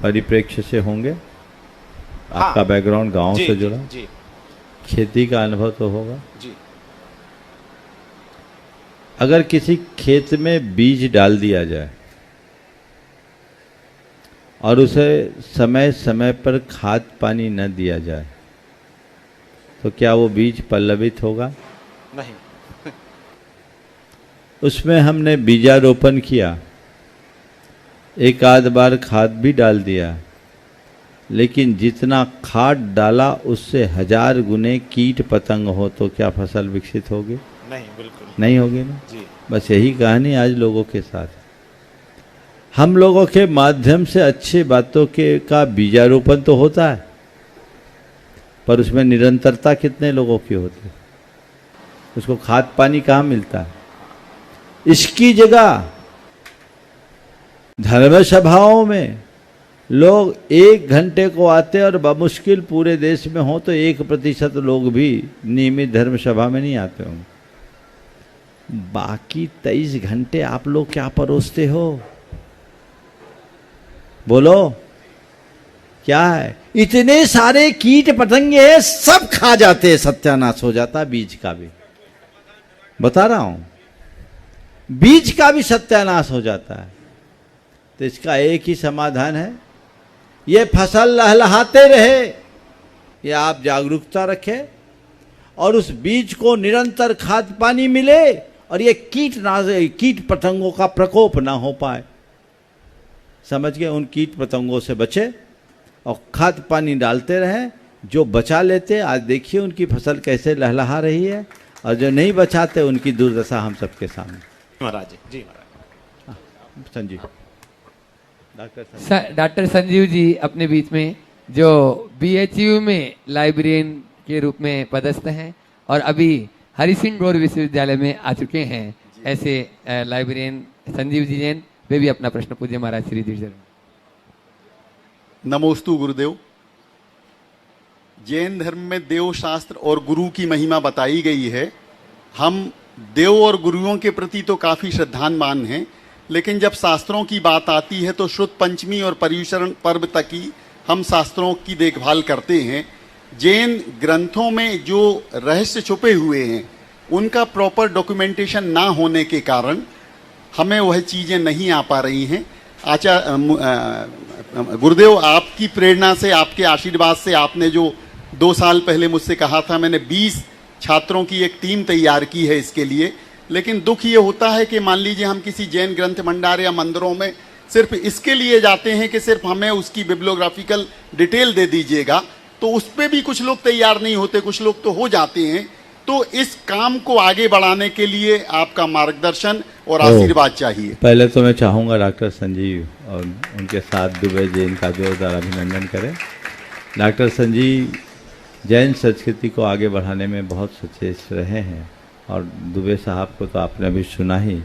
S5: परिप्रेक्ष्य से होंगे, आपका बैकग्राउंड गांव से जुड़ा,
S15: जी,
S5: खेती का अनुभव तो होगा
S15: जी।
S5: अगर किसी खेत में बीज डाल दिया जाए और उसे समय समय पर खाद पानी न दिया जाए तो क्या वो बीज पल्लवित होगा?
S15: नहीं।
S5: उसमें हमने बीजारोपण किया, एक आध बार खाद भी डाल दिया, लेकिन जितना खाद डाला उससे 1000 गुने कीट पतंग हो तो क्या फसल विकसित होगी?
S15: नहीं, बिल्कुल
S5: नहीं होगी ना
S15: जी।
S5: बस यही कहानी आज लोगों के साथ। हम लोगों के माध्यम से अच्छे बातों के का बीजारोपण तो होता है, पर उसमें निरंतरता कितने लोगों की होती है? उसको खाद पानी कहाँ मिलता है? इसकी जगह धर्म सभाओं में लोग 1 घंटे को आते और बमुश्किल पूरे देश में हो तो 1% लोग भी नियमित धर्म सभा में नहीं आते होंगे। बाकी 23 घंटे आप लोग क्या परोसते हो? बोलो क्या है? इतने सारे कीट पतंगे हैं, सब खा जाते हैं, सत्यानाश हो जाता बीज का भी। बता रहा हूं, बीज का भी सत्यानाश हो जाता है। तो इसका एक ही समाधान है, ये फसल लहलहाते रहे, ये आप जागरूकता रखें और उस बीज को निरंतर खाद पानी मिले और ये कीट पतंगों का प्रकोप ना हो पाए। समझ गए? उन कीट पतंगों से बचे और खाद पानी डालते रहें। जो बचा लेते, आज देखिए उनकी फसल कैसे लहलहा रही है, और जो नहीं बचाते उनकी दुर्दशा हम सबके सामने।
S15: महाराज जी महाराज।
S5: संजीव,
S2: डॉक्टर संजीव जी अपने बीच में, जो BHU में लाइब्रेरियन के रूप में पदस्थ हैं और अभी हरि सिंह गौर विश्वविद्यालय में आ चुके हैं, ऐसे लाइब्रेरियन संजीव जी जैन, वे भी अपना प्रश्न पूज्य महाराज श्री जी से।
S16: नमोस्तु गुरुदेव। जैन धर्म में देव शास्त्र और गुरु की महिमा बताई गई है। हम देव और गुरुओं के प्रति तो काफ़ी श्रद्धावान हैं, लेकिन जब शास्त्रों की बात आती है तो शुद्ध पंचमी और पर्युषण पर्व तक ही हम शास्त्रों की देखभाल करते हैं। जैन ग्रंथों में जो रहस्य छुपे हुए हैं उनका प्रॉपर डॉक्यूमेंटेशन ना होने के कारण हमें वह चीज़ें नहीं आ पा रही हैं। गुरुदेव, आपकी प्रेरणा से, आपके आशीर्वाद से, आपने जो 2 साल पहले मुझसे कहा था, मैंने 20 छात्रों की एक टीम तैयार की है इसके लिए। लेकिन दुख ये होता है कि मान लीजिए हम किसी जैन ग्रंथ भंडार या मंदिरों में सिर्फ इसके लिए जाते हैं कि सिर्फ हमें उसकी बिब्लियोग्राफिकल डिटेल दे दीजिएगा, तो उस पर भी कुछ लोग तैयार नहीं होते, कुछ लोग तो हो जाते हैं। तो इस काम को आगे बढ़ाने के लिए आपका मार्गदर्शन और आशीर्वाद चाहिए।
S5: पहले तो मैं चाहूँगा डॉक्टर संजीव और उनके साथ दुबे जैन का जोरदार अभिनंदन करें। डॉक्टर संजीव जैन संस्कृति को आगे बढ़ाने में बहुत सचेत रहे हैं और दुबे साहब को तो आपने अभी सुना ही।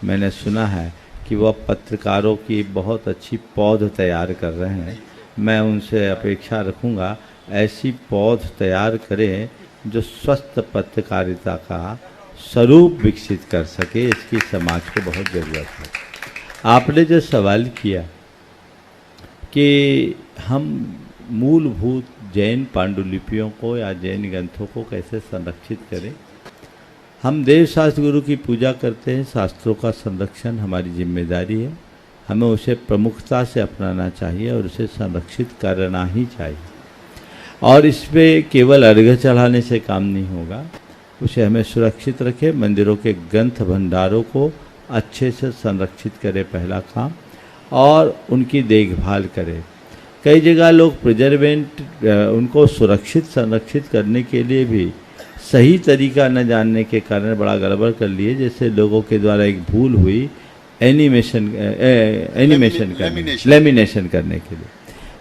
S5: मैंने सुना है कि वह पत्रकारों की बहुत अच्छी पौध तैयार कर रहे हैं। मैं उनसे अपेक्षा रखूँगा ऐसी पौध तैयार करें जो स्वस्थ पत्रकारिता का स्वरूप विकसित कर सके। इसकी समाज को बहुत ज़रूरत है। आपने जो सवाल किया कि हम मूलभूत जैन पांडुलिपियों को या जैन ग्रंथों को कैसे संरक्षित करें, हम देव शास्त्र गुरु की पूजा करते हैं। शास्त्रों का संरक्षण हमारी जिम्मेदारी है। हमें उसे प्रमुखता से अपनाना चाहिए और उसे संरक्षित करना ही चाहिए। और इस पर केवल अर्घ्य चढ़ाने से काम नहीं होगा, उसे हमें सुरक्षित रखें। मंदिरों के ग्रंथ भंडारों को अच्छे से संरक्षित करें, पहला काम, और उनकी देखभाल करें। कई जगह लोग प्रिजर्वेंट उनको सुरक्षित संरक्षित करने के लिए भी सही तरीका न जानने के कारण बड़ा गड़बड़ कर लिए। जैसे लोगों के द्वारा एक भूल हुई लेमिनेशन करने के लिए।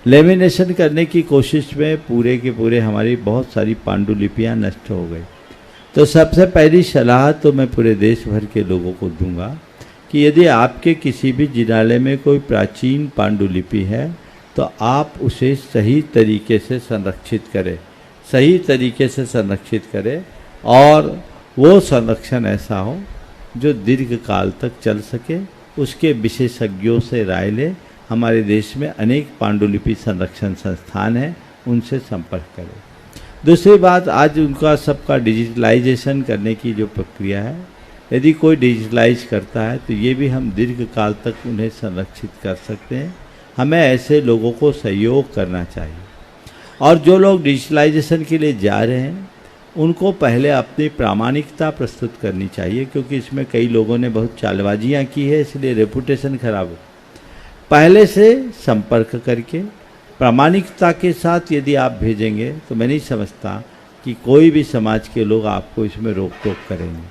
S5: लेमिनेशन करने की कोशिश में पूरे के पूरे हमारी बहुत सारी पांडुलिपियाँ नष्ट हो गई। तो सबसे पहली सलाह तो मैं पूरे देश भर के लोगों को दूंगा कि यदि आपके किसी भी जिलालय में कोई प्राचीन पांडुलिपि है तो आप उसे सही तरीके से संरक्षित करें, सही तरीके से संरक्षित करें, और वो संरक्षण ऐसा हो जो दीर्घ काल तक चल सके। उसके विशेषज्ञों से राय लें। हमारे देश में अनेक पांडुलिपि संरक्षण संस्थान हैं, उनसे संपर्क करें। दूसरी बात, आज उनका सबका डिजिटलाइजेशन करने की जो प्रक्रिया है, यदि कोई डिजिटलाइज करता है तो ये भी हम दीर्घ काल तक उन्हें संरक्षित कर सकते हैं। हमें ऐसे लोगों को सहयोग करना चाहिए। और जो लोग डिजिटलाइजेशन के लिए जा रहे हैं उनको पहले अपनी प्रामाणिकता प्रस्तुत करनी चाहिए, क्योंकि इसमें कई लोगों ने बहुत चालबाजियाँ की है, इसलिए रेपुटेशन खराब हो। पहले से संपर्क करके प्रामाणिकता के साथ यदि आप भेजेंगे तो मैं नहीं समझता कि कोई भी समाज के लोग आपको इसमें रोक टोक करेंगे।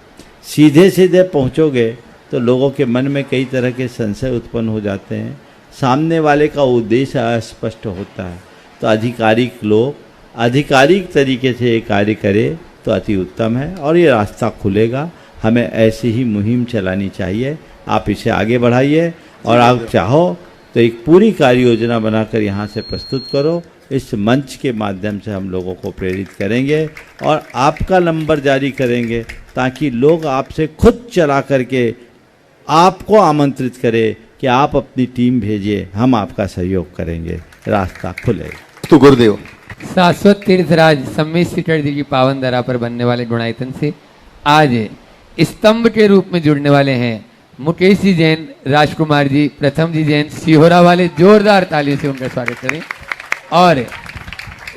S5: सीधे सीधे पहुंचोगे तो लोगों के मन में कई तरह के संशय उत्पन्न हो जाते हैं, सामने वाले का उद्देश्य अस्पष्ट होता है। तो आधिकारिक लोग आधिकारिक तरीके से ये कार्य करें तो अति उत्तम है और ये रास्ता खुलेगा। हमें ऐसी ही मुहिम चलानी चाहिए। आप इसे आगे बढ़ाइए और आप चाहो तो एक पूरी कार्य योजना बनाकर यहाँ से प्रस्तुत करो। इस मंच के माध्यम से हम लोगों को प्रेरित करेंगे और आपका नंबर जारी करेंगे ताकि लोग आपसे खुद चला करके आपको आमंत्रित करें कि आप अपनी टीम भेजिए, हम आपका सहयोग करेंगे, रास्ता खुलेगा।
S16: तो गुरुदेव,
S2: शाश्वत तीर्थराज सम्मेद चटर्जी की पावन धरा पर बनने वाले गुणायतन से आज स्तंभ के रूप में जुड़ने वाले हैं मुकेश जी जैन, राजकुमार जी, प्रथम जी जैन, सिहोरा वाले। जोरदार तालियों से उनका स्वागत करें और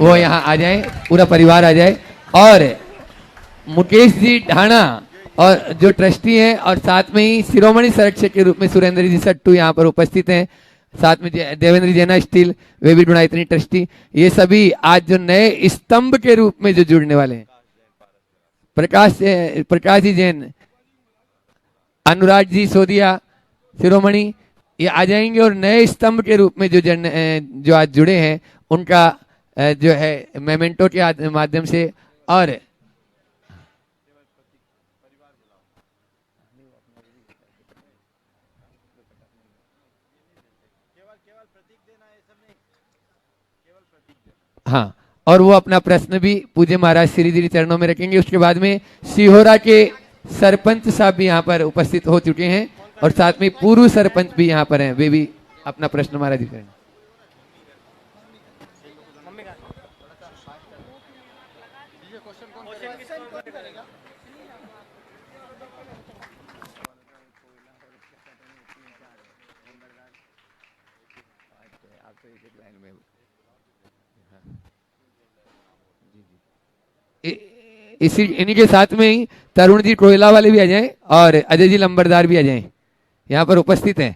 S2: वो यहाँ आ जाएं, पूरा परिवार आ जाए। और मुकेश जी ढाणा और जो ट्रस्टी हैं और साथ में ही शिरोमणि संरक्षक के रूप में सुरेंद्र जी सट्टू यहाँ पर उपस्थित हैं, साथ में देवेंद्र जैना स्टील, वे भी गुणायतनी ट्रस्टी। ये सभी आज जो नए स्तंभ के रूप में जो जुड़ने वाले हैं, प्रकाश जी जैन, अनुराग जी सोदिया, शिरोमणि, ये आ जाएंगे और नए स्तंभ के रूप में जो आज जुड़े हैं उनका जो है मेमेंटो के माध्यम से। और हाँ, और वो अपना प्रश्न भी पूज्य महाराज श्री जी चरणों में रखेंगे। उसके बाद में सिहोरा के सरपंच साहब भी यहाँ पर उपस्थित हो चुके हैं और साथ में पूर्व सरपंच भी यहाँ पर हैं, वे भी अपना प्रश्न महाराज जी करेंगे। इसी इन्हीं के साथ में ही तरुण जी कोयला वाले भी आ जाएं और अजय जी लंबरदार भी आ जाएं, यहाँ पर उपस्थित हैं।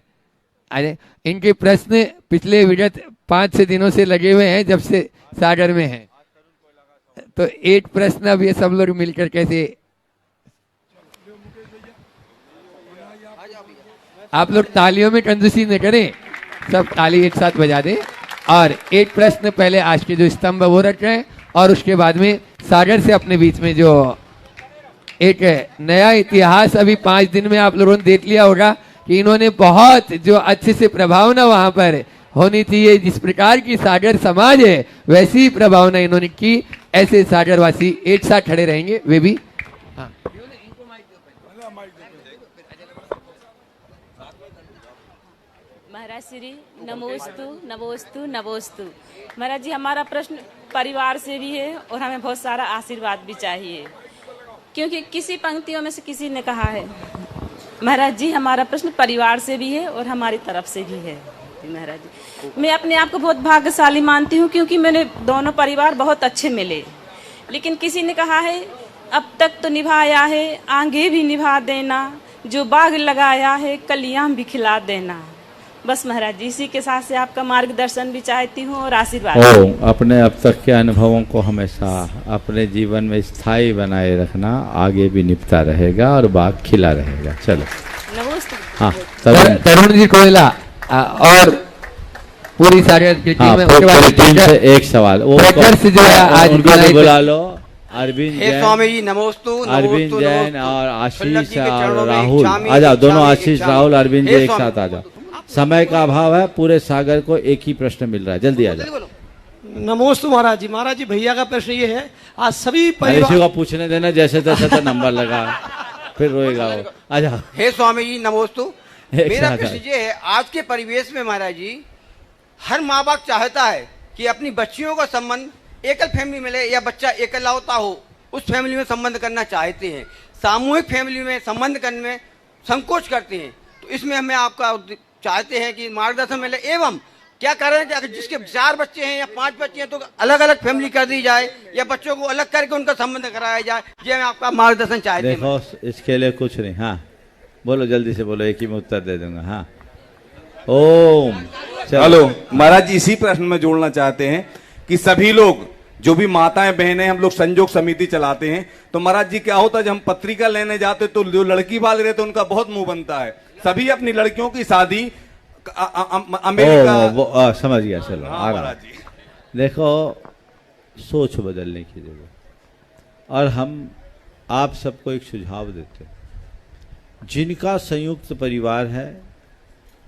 S2: आ जाएं। इनके प्रश्न पिछले विगत 5-6 दिनों से लगे हुए हैं जब से सागर में हैं, तो 8 प्रश्न अब ये सब लोग मिलकर कैसे, आप लोग तालियों में कंजूसी न करें, सब ताली एक साथ बजा दें। और 8 प्रश्न पहले आज के जो स्तंभ वो रख रहे हैं और उसके बाद में सागर से अपने बीच में जो एक नया इतिहास अभी 5 दिन में आप लोगों ने देख लिया होगा कि इन्होंने बहुत जो अच्छे से प्रभावना वहां पर होनी चाहिए, जिस प्रकार की सागर समाज है वैसी ही प्रभावना इन्होंने की। ऐसे सागरवासी एक साथ खड़े रहेंगे वे भी। हाँ।
S17: महाराज श्री नमोस्तु नमोस्तु नमोस्तु। महाराज जी, हमारा प्रश्न परिवार से भी है और हमें बहुत सारा आशीर्वाद भी चाहिए, क्योंकि किसी पंक्तियों में से किसी ने कहा है। महाराज जी, हमारा प्रश्न परिवार से भी है और हमारी तरफ से भी है। महाराज जी, मैं अपने आप को बहुत भाग्यशाली मानती हूँ, क्योंकि मैंने दोनों परिवार बहुत अच्छे मिले। लेकिन किसी ने कहा है अब तक तो निभाया है, आगे भी निभा देना, जो बाग लगाया है कलियां भी खिला देना। बस महाराज जी, इसी के साथ से आपका मार्गदर्शन भी चाहती हूँ और आशीर्वाद।
S5: अपने अब तक के अनुभवों को हमेशा अपने जीवन में स्थायी बनाए रखना, आगे भी निपटा रहेगा और बाग खिला रहेगा। चलो
S17: नमस्ते।
S5: हाँ,
S2: तरुण जी कोयला और पूरी सागर की टीम है। उसके बाद
S5: टीम से एक सवाल वो
S2: से जो है आज
S5: बुला लो। अरविंद जैन,
S18: स्वामी जी नमोस्तु।
S5: अरविंद जैन और आशीष और राहुल आ जाओ, दोनों आशीष राहुल अरविंद जी एक साथ आ जाओ। समय का अभाव है, पूरे सागर को एक ही प्रश्न मिल रहा है, जल्दी आ जाओ।
S18: नमोस्तु महाराज जी। महाराज जी, भैया का प्रश्न ये है, आज सभी
S5: परिवार को पूछने देना, जैसे तैसे तो नंबर लगा फिर रोएगा वो। आ जाओ।
S18: हे स्वामी जी नमोस्तु। मेरा प्रश्न ये है, आज के परिवेश में महाराज जी हर माँ बाप चाहता है कि अपनी बच्चियों का संबंध एकल फैमिली मिले या बच्चा एकलौता हो उस फैमिली में संबंध करना चाहते हैं, सामूहिक फैमिली में संबंध करने में संकोच करते हैं। तो इसमें हमें आपका चाहते हैं कि मार्गदर्शन मिले, एवं क्या करें कि जिसके 4 बच्चे हैं या 5 बच्चे हैं तो अलग अलग फैमिली कर दी जाए या बच्चों को अलग करके उनका संबंध कराया जाए। ये मैं आपका मार्गदर्शन चाहते हैं।
S5: देखो, इसके लिए कुछ नहीं। हाँ बोलो, जल्दी से बोलो, एक ही में उत्तर दे दूंगा। हाँ ओम।
S19: हेलो महाराज जी, इसी प्रश्न में जोड़ना चाहते हैं कि सभी लोग जो भी माताएं बहनें हम लोग संयोग समिति चलाते हैं, तो महाराज जी क्या होता है, जब हम पत्रिका लेने जाते तो जो लड़की भाग रहे तो उनका बहुत मुंह बनता है। सभी अपनी लड़कियों की शादी अमेरिका
S5: समझ गया। चलो आ रहा। देखो, सोच बदलने की जरूरत, और हम आप सबको एक सुझाव देते हैं, जिनका संयुक्त परिवार है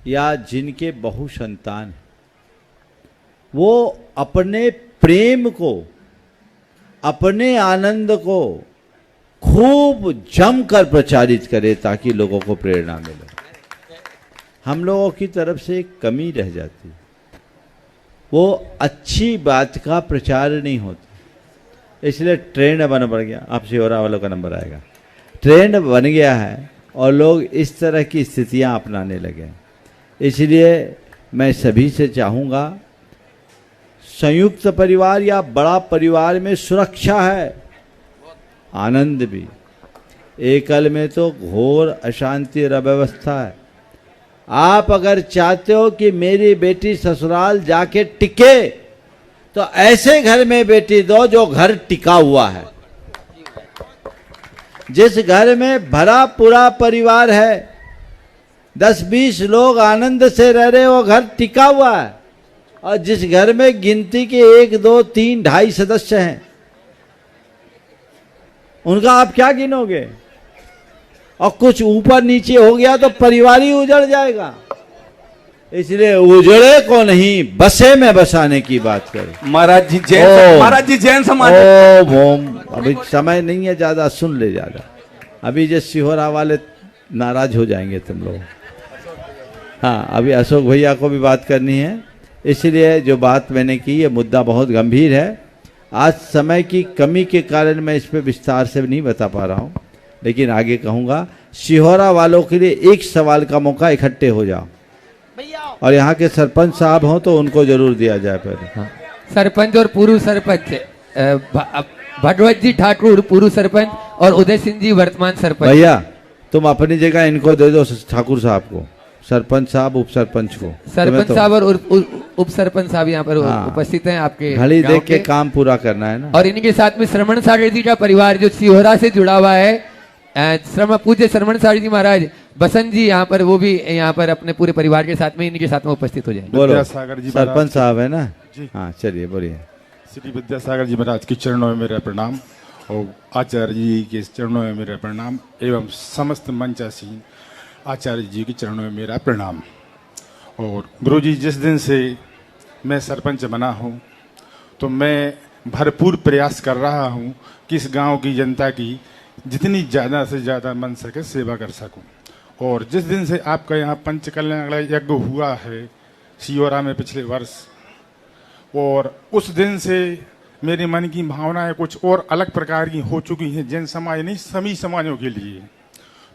S5: या जिनके बहु संतान है, वो अपने प्रेम को, अपने आनंद को खूब जमकर प्रचारित करे ताकि लोगों को प्रेरणा मिले। हम लोगों की तरफ से एक कमी रह जाती, वो अच्छी बात का प्रचार नहीं होता, इसलिए ट्रेंड बन गया। आप सिहोरा वालों का नंबर आएगा। ट्रेंड बन गया है और लोग इस तरह की स्थितियां अपनाने लगे। इसलिए मैं सभी से चाहूँगा, संयुक्त परिवार या बड़ा परिवार में सुरक्षा है, आनंद भी। एकल में तो घोर अशांति और अव्यवस्था है। आप अगर चाहते हो कि मेरी बेटी ससुराल जाके टिके, तो ऐसे घर में बेटी दो जो घर टिका हुआ है। जिस घर में भरा पूरा परिवार है, 10-20 लोग आनंद से रह रहे, वो घर टिका हुआ है। और जिस घर में गिनती के 1, 2, 3, 2.5 सदस्य हैं, उनका आप क्या गिनोगे? और कुछ ऊपर नीचे हो गया तो परिवार ही उजड़ जाएगा। इसलिए उजड़े को नहीं बसे में बसाने की बात करें।
S19: महाराज जी जैन समाज।
S5: ओम अभी समय नहीं है ज्यादा, सुन ले ज्यादा। अभी जो सिहोरा वाले नाराज हो जाएंगे तुम लोग। हाँ, अभी अशोक भैया को भी बात करनी है, इसलिए जो बात मैंने की ये मुद्दा बहुत गंभीर है। आज समय की कमी के कारण मैं इस पर विस्तार से नहीं बता पा रहा हूँ, लेकिन आगे कहूँगा। सिहोरा वालों के लिए एक सवाल का मौका, इकट्ठे हो जाओ और यहाँ के सरपंच साहब हों तो उनको जरूर दिया जाए पहले। हाँ।
S2: सरपंच और पूर्व सरपंच भगवत जी ठाकुर पूर्व सरपंच और उदय सिंह जी वर्तमान सरपंच।
S5: भैया तुम अपनी जगह इनको दे दो, ठाकुर साहब को, सरपंच साहब उप सरपंच को।
S2: सरपंच साहब और उप सरपंच साहब यहाँ पर उपस्थित हैं आपके
S5: घड़ी देख के काम पूरा करना है ना।
S2: और इनके साथ में श्रमण सागर जी का परिवार जो सिहोरा से जुड़ा हुआ है, पूज्य श्रमण सागर जी महाराज बसंत जी यहाँ पर, वो भी यहाँ पर अपने पूरे परिवार के साथ में इनके साथ में उपस्थित हो जाए।
S5: बोलो सरपंच साहब है ना जी। हाँ चलिए बोलिए।
S20: श्री विद्यासागर जी महाराज के चरणों में मेरा प्रणाम और आचार्य जी के चरणों में मेरा प्रणाम एवं समस्त मंचासीन आचार्य जी के चरणों में मेरा प्रणाम। और गुरु जी, जिस दिन से मैं सरपंच बना हूँ तो मैं भरपूर प्रयास कर रहा हूँ कि इस गांव की जनता की जितनी ज़्यादा से ज़्यादा मन सके सेवा कर सकूँ। और जिस दिन से आपका यहाँ पंचकल्याण यज्ञ हुआ है सिहोरा में पिछले वर्ष, और उस दिन से मेरे मन की भावनाएं कुछ और अलग प्रकार की हो चुकी हैं, जैन समाज नहीं सभी समाजों के लिए।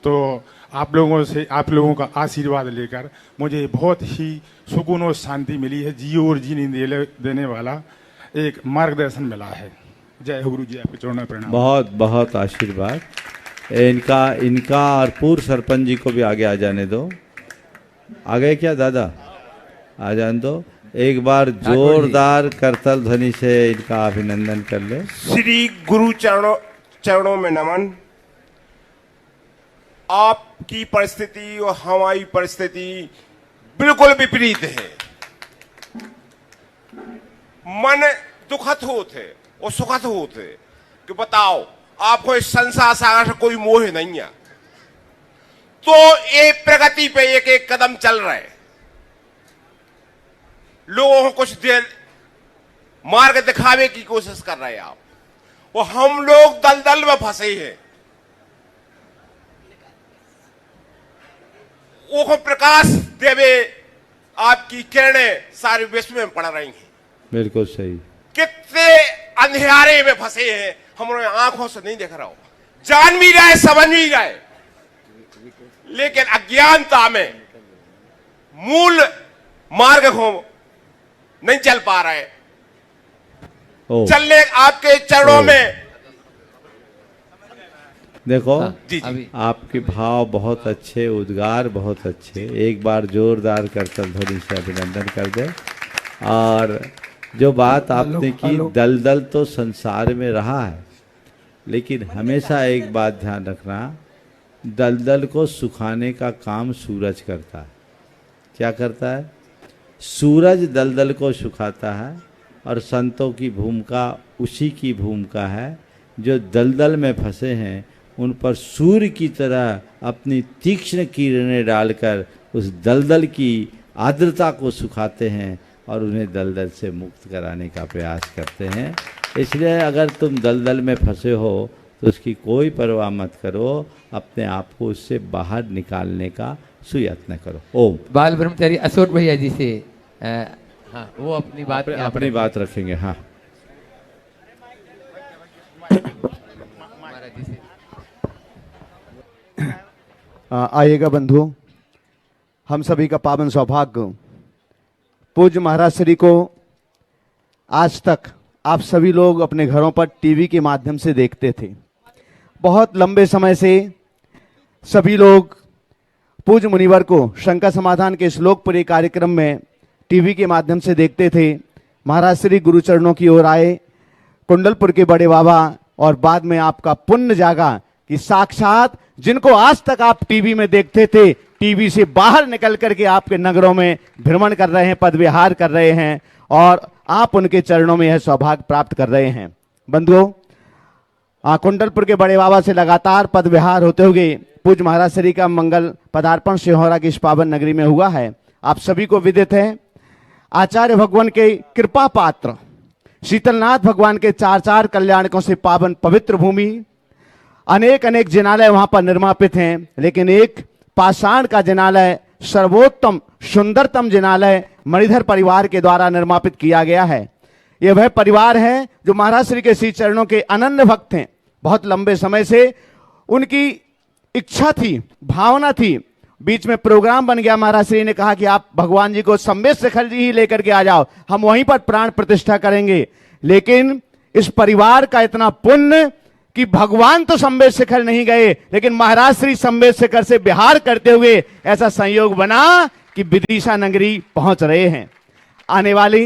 S20: तो आप लोगों का आशीर्वाद लेकर मुझे बहुत ही सुकून और शांति मिली है, जी और जीने देने वाला एक मार्गदर्शन मिला है। जय हो गुरु जी, आपके चरणों में प्रणाम।
S5: बहुत बहुत आशीर्वाद। इनका और पूर्व सरपंच जी को भी आगे आ जाने दो। आ गए क्या दादा? आ जाने दो। एक बार जोरदार करतल ध्वनि से इनका अभिनंदन कर ले।
S21: श्री गुरु चरणों में नमन। आपकी परिस्थिति और हमारी परिस्थिति बिल्कुल विपरीत है। मन दुखद होते और सुखद होते कि बताओ आपको इस संसार सागर से कोई मोह नहीं है, तो एक प्रगति पे एक एक कदम चल रहे, लोगों को कुछ देर मार्ग दिखावे की कोशिश कर रहे हैं आप, और हम लोग दलदल में फंसे हैं। वो प्रकाश देवे आपकी किरणें सारे विश्व में पड़ रही हैं।
S5: बिल्कुल सही।
S21: कितने अंधेरे में फंसे हैं, हमारे आंखों से नहीं देख रहा हो, जान भी रहे समझ भी रहे, लेकिन अज्ञानता में मूल मार्ग को नहीं चल पा रहे। चलने आपके चरणों में
S5: देखो आपके भाव बहुत अच्छे, उद्गार बहुत अच्छे। एक बार जोरदार करतल ध्वनि से अभिनंदन कर दे। और जो बात आपने की, दलदल तो संसार में रहा है, लेकिन हमेशा एक बात ध्यान रखना, दलदल को सुखाने का काम सूरज करता है। क्या करता है? सूरज दलदल को सुखाता है, और संतों की भूमिका उसी की भूमिका है जो दलदल में फंसे हैं उन पर सूर्य की तरह अपनी तीक्ष्ण किरणें डालकर उस दलदल की आर्द्रता को सुखाते हैं और उन्हें दलदल से मुक्त कराने का प्रयास करते हैं। इसलिए अगर तुम दलदल में फंसे हो तो उसकी कोई परवाह मत करो, अपने आप को उससे बाहर निकालने का सुयत्न करो। ओम।
S2: बाल ब्रह्मचारी अशोक भैया जी से हाँ, वो अपनी
S5: बात रखेंगे। हाँ
S1: आइएगा बंधुओं, हम सभी का पावन सौभाग्य पूज्य महाराज श्री को आज तक आप सभी लोग अपने घरों पर टीवी के माध्यम से देखते थे। बहुत लंबे समय से सभी लोग पूज्य मुनिवर को शंका समाधान के श्लोक पर कार्यक्रम में टीवी के माध्यम से देखते थे। महाराज श्री गुरुचरणों की ओर आए, कुंडलपुर के बड़े बाबा, और बाद में आपका पुण्य जागा कि साक्षात जिनको आज तक आप टीवी में देखते थे, टीवी से बाहर निकल करके आपके नगरों में भ्रमण कर रहे हैं, पद विहार कर रहे हैं, और आप उनके चरणों में यह सौभाग्य प्राप्त कर रहे हैं। बंधुओं, कुंडलपुर के बड़े बाबा से लगातार पद विहार होते हुए पूज्य महाराज श्री का मंगल पदार्पण सिहोरा की इस पावन नगरी में हुआ है। आप सभी को विदित है, आचार्य भगवान के कृपा पात्र शीतलनाथ भगवान के 4 कल्याणकों से पावन पवित्र भूमि, अनेक अनेक जिनालय वहां पर निर्मापित हैं, लेकिन एक पाषाण का जिनालय, सर्वोत्तम सुंदरतम जिनालय मणिधर परिवार के द्वारा निर्मापित किया गया है। यह वह परिवार है जो महाराज श्री के श्री चरणों के अनन्य भक्त हैं। बहुत लंबे समय से उनकी इच्छा थी, भावना थी, बीच में प्रोग्राम बन गया। महाराज श्री ने कहा कि आप भगवान जी को संवेद शिखर जी ही लेकर के आ जाओ, हम वहीं पर प्राण प्रतिष्ठा करेंगे। लेकिन इस परिवार का इतना पुण्य कि भगवान तो संवेद शिखर नहीं गए, लेकिन महाराज श्री संवेद शिखर से विहार करते हुए ऐसा संयोग बना कि विदिशा नगरी पहुंच रहे हैं। आने वाली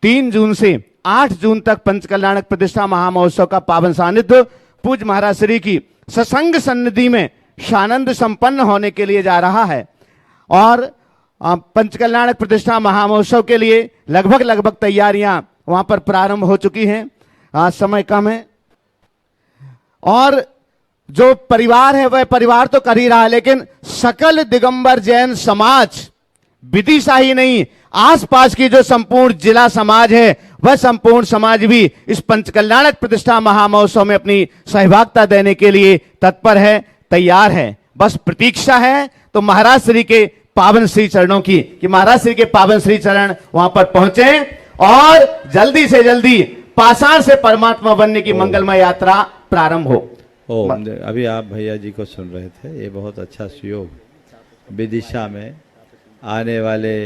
S1: 3 जून से 8 जून तक पंचकल्याणक प्रतिष्ठा महामहोत्सव का पावन सानिध्य पूज्य महाराज श्री की सत्संग सन्निधि में सानंद संपन्न होने के लिए जा रहा है। और पंचकल्याणक प्रतिष्ठा महामहोत्सव के लिए लगभग तैयारियां वहां पर प्रारंभ हो चुकी हैं। आज समय कम है और जो परिवार है वह परिवार तो कर ही रहा है, लेकिन सकल दिगंबर जैन समाज विदिशा ही नहीं, आसपास की जो संपूर्ण जिला समाज है वह संपूर्ण समाज भी इस पंचकल्याणक प्रतिष्ठा महामहोत्सव में अपनी सहभागिता देने के लिए तत्पर है, तैयार है। बस प्रतीक्षा है तो महाराज श्री के पावन श्री चरणों की, कि महाराज श्री के पावन श्री चरण वहां पर पहुंचे और जल्दी से जल्दी पाषाण से परमात्मा बनने की मंगलमय यात्रा प्रारंभ हो।
S5: अभी आप भैया जी को सुन रहे थे, ये बहुत अच्छा सुयोग विदिशा में आने वाले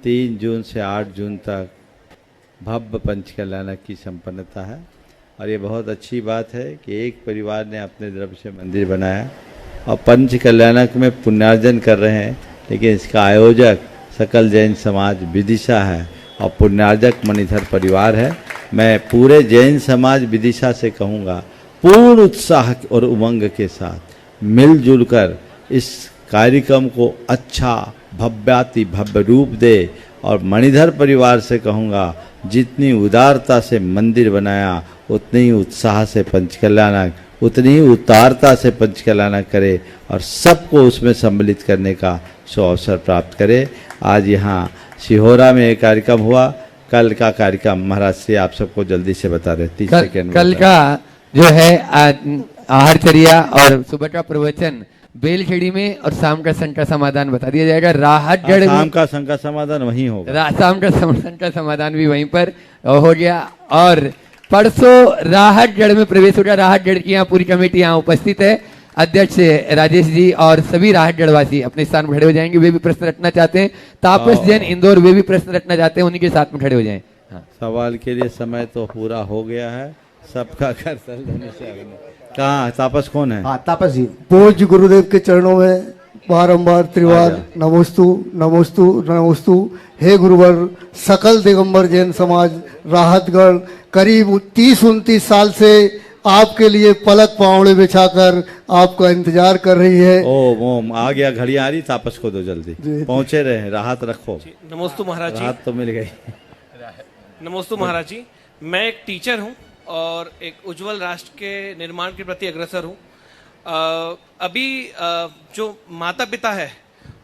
S5: 3 जून से 8 जून तक भव्य पंचकल्याणक की संपन्नता है। और ये बहुत अच्छी बात है कि एक परिवार ने अपने द्रव्य से मंदिर बनाया और पंचकल्याणक में पुण्यार्जन कर रहे हैं, लेकिन इसका आयोजक सकल जैन समाज विदिशा है और पुण्यार्जक मणिधर परिवार है। मैं पूरे जैन समाज विदिशा से कहूँगा, पूर्ण उत्साह और उमंग के साथ मिलजुल कर इस कार्यक्रम को अच्छा भव्याति भव्य रूप दे। और मणिधर परिवार से कहूँगा, जितनी उदारता से मंदिर बनाया उतनी ही उत्साह से पंचकल्याणक, उतनी ही उदारता से पंचकल्याणक करे और सबको उसमें सम्मिलित करने का अवसर प्राप्त करे। आज यहाँ सिहोरा में एक कार्यक्रम हुआ, कल का कार्यक्रम महाराज श्री आप सबको जल्दी से बता रहे। 30 सेकंड
S2: कल का जो है आहारचर्या और सुबह का प्रवचन बेलखेड़ी में और शाम का संकट समाधान बता दिया जाएगा। राहतगढ़
S5: शाम का संकट समाधान वहीं होगा,
S2: शाम का संकट समाधान भी वहीं पर हो गया। और परसों राहतगढ़ में प्रवेश होगा। राहतगढ़ की यहाँ पूरी कमेटी यहाँ उपस्थित है, अध्यक्ष राजेश जी और सभी राहतगढ़ वासी अपने स्थान पर खड़े हो जाएंगे। वे भी प्रश्न रखना चाहते हैं, तापस जैन इंदौर वे भी प्रश्न रखना चाहते हैं, उन्हीं के साथ में खड़े हो जाएं। हाँ।
S5: सवाल के लिए समय तो पूरा हो गया है, सबका घर कहाँ तापस कौन है?
S1: हाँ, तापस जी।
S3: पूज्य गुरुदेव के चरणों में बारंबार त्रिवार नमोस्तु नमोस्तु नमोस्तु। हे गुरुवर, सकल दिगंबर जैन समाज राहतगढ़ करीब 30-29 साल से आपके लिए पलक पावड़े बिछाकर आपका इंतजार कर रही है।
S5: ओम ओम आ गया, घड़ी आ रही, तापस को दो जल्दी, पहुंचे रहे, राहत रखो।
S22: नमोस्तु महाराज जी।
S5: राहत तो मिल गई।
S22: नमोस्तु महाराज जी, मैं एक टीचर हूं और एक उज्जवल राष्ट्र के निर्माण के प्रति अग्रसर हूं। अभी जो माता पिता है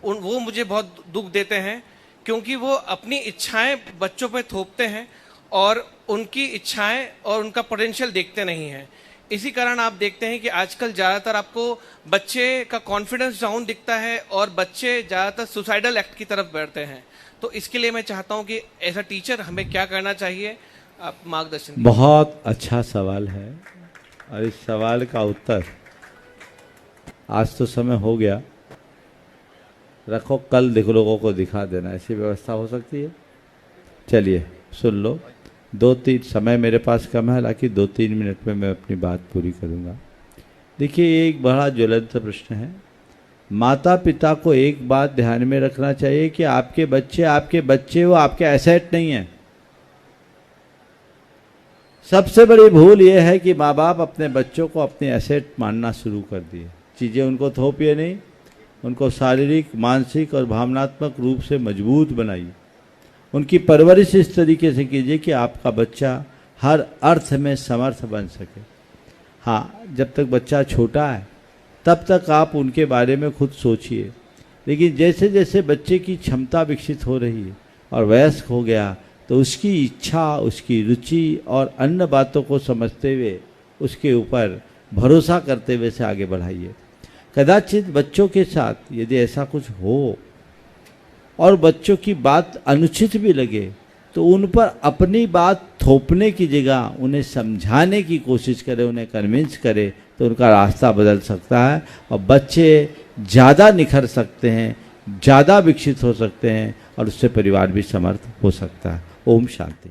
S22: वो मुझे बहुत दुख देते हैं, क्योंकि वो अपनी इच्छाएं बच्चों पर थोपते हैं और उनकी इच्छाएं और उनका पोटेंशियल देखते नहीं हैं। इसी कारण आप देखते हैं कि आजकल ज़्यादातर आपको बच्चे का कॉन्फिडेंस डाउन दिखता है और बच्चे ज़्यादातर सुसाइडल एक्ट की तरफ बढ़ते हैं। तो इसके लिए मैं चाहता हूं कि ऐसा टीचर हमें क्या करना चाहिए, आप मार्गदर्शन।
S5: बहुत अच्छा सवाल है और इस सवाल का उत्तर आज तो समय हो गया, रखो, कल देखो लोगों को दिखा देना, ऐसी व्यवस्था हो सकती है। चलिए सुन लो, 2-3 समय मेरे पास कम है, हालांकि 2-3 मिनट में मैं अपनी बात पूरी करूंगा। देखिए, ये एक बड़ा ज्वलंत प्रश्न है। माता पिता को एक बात ध्यान में रखना चाहिए कि आपके बच्चे वो आपके एसेट नहीं है। सबसे बड़ी भूल यह है कि माँ बाप अपने बच्चों को अपने एसेट मानना शुरू कर दिए। चीज़ें उनको थोपिए नहीं, उनको शारीरिक, मानसिक और भावनात्मक रूप से मजबूत बनाइए। उनकी परवरिश इस तरीके से कीजिए कि आपका बच्चा हर अर्थ में समर्थ बन सके। हाँ, जब तक बच्चा छोटा है तब तक आप उनके बारे में खुद सोचिए, लेकिन जैसे जैसे बच्चे की क्षमता विकसित हो रही है और वयस्क हो गया तो उसकी इच्छा, उसकी रुचि और अन्य बातों को समझते हुए उसके ऊपर भरोसा करते हुए से आगे बढ़ाइए। कदाचित बच्चों के साथ यदि ऐसा कुछ हो और बच्चों की बात अनुचित भी लगे तो उन पर अपनी बात थोपने की जगह उन्हें समझाने की कोशिश करें, उन्हें कन्विंस करें, तो उनका रास्ता बदल सकता है और बच्चे ज़्यादा निखर सकते हैं, ज़्यादा विकसित हो सकते हैं और उससे परिवार भी समर्थ हो सकता है। ओम शांति।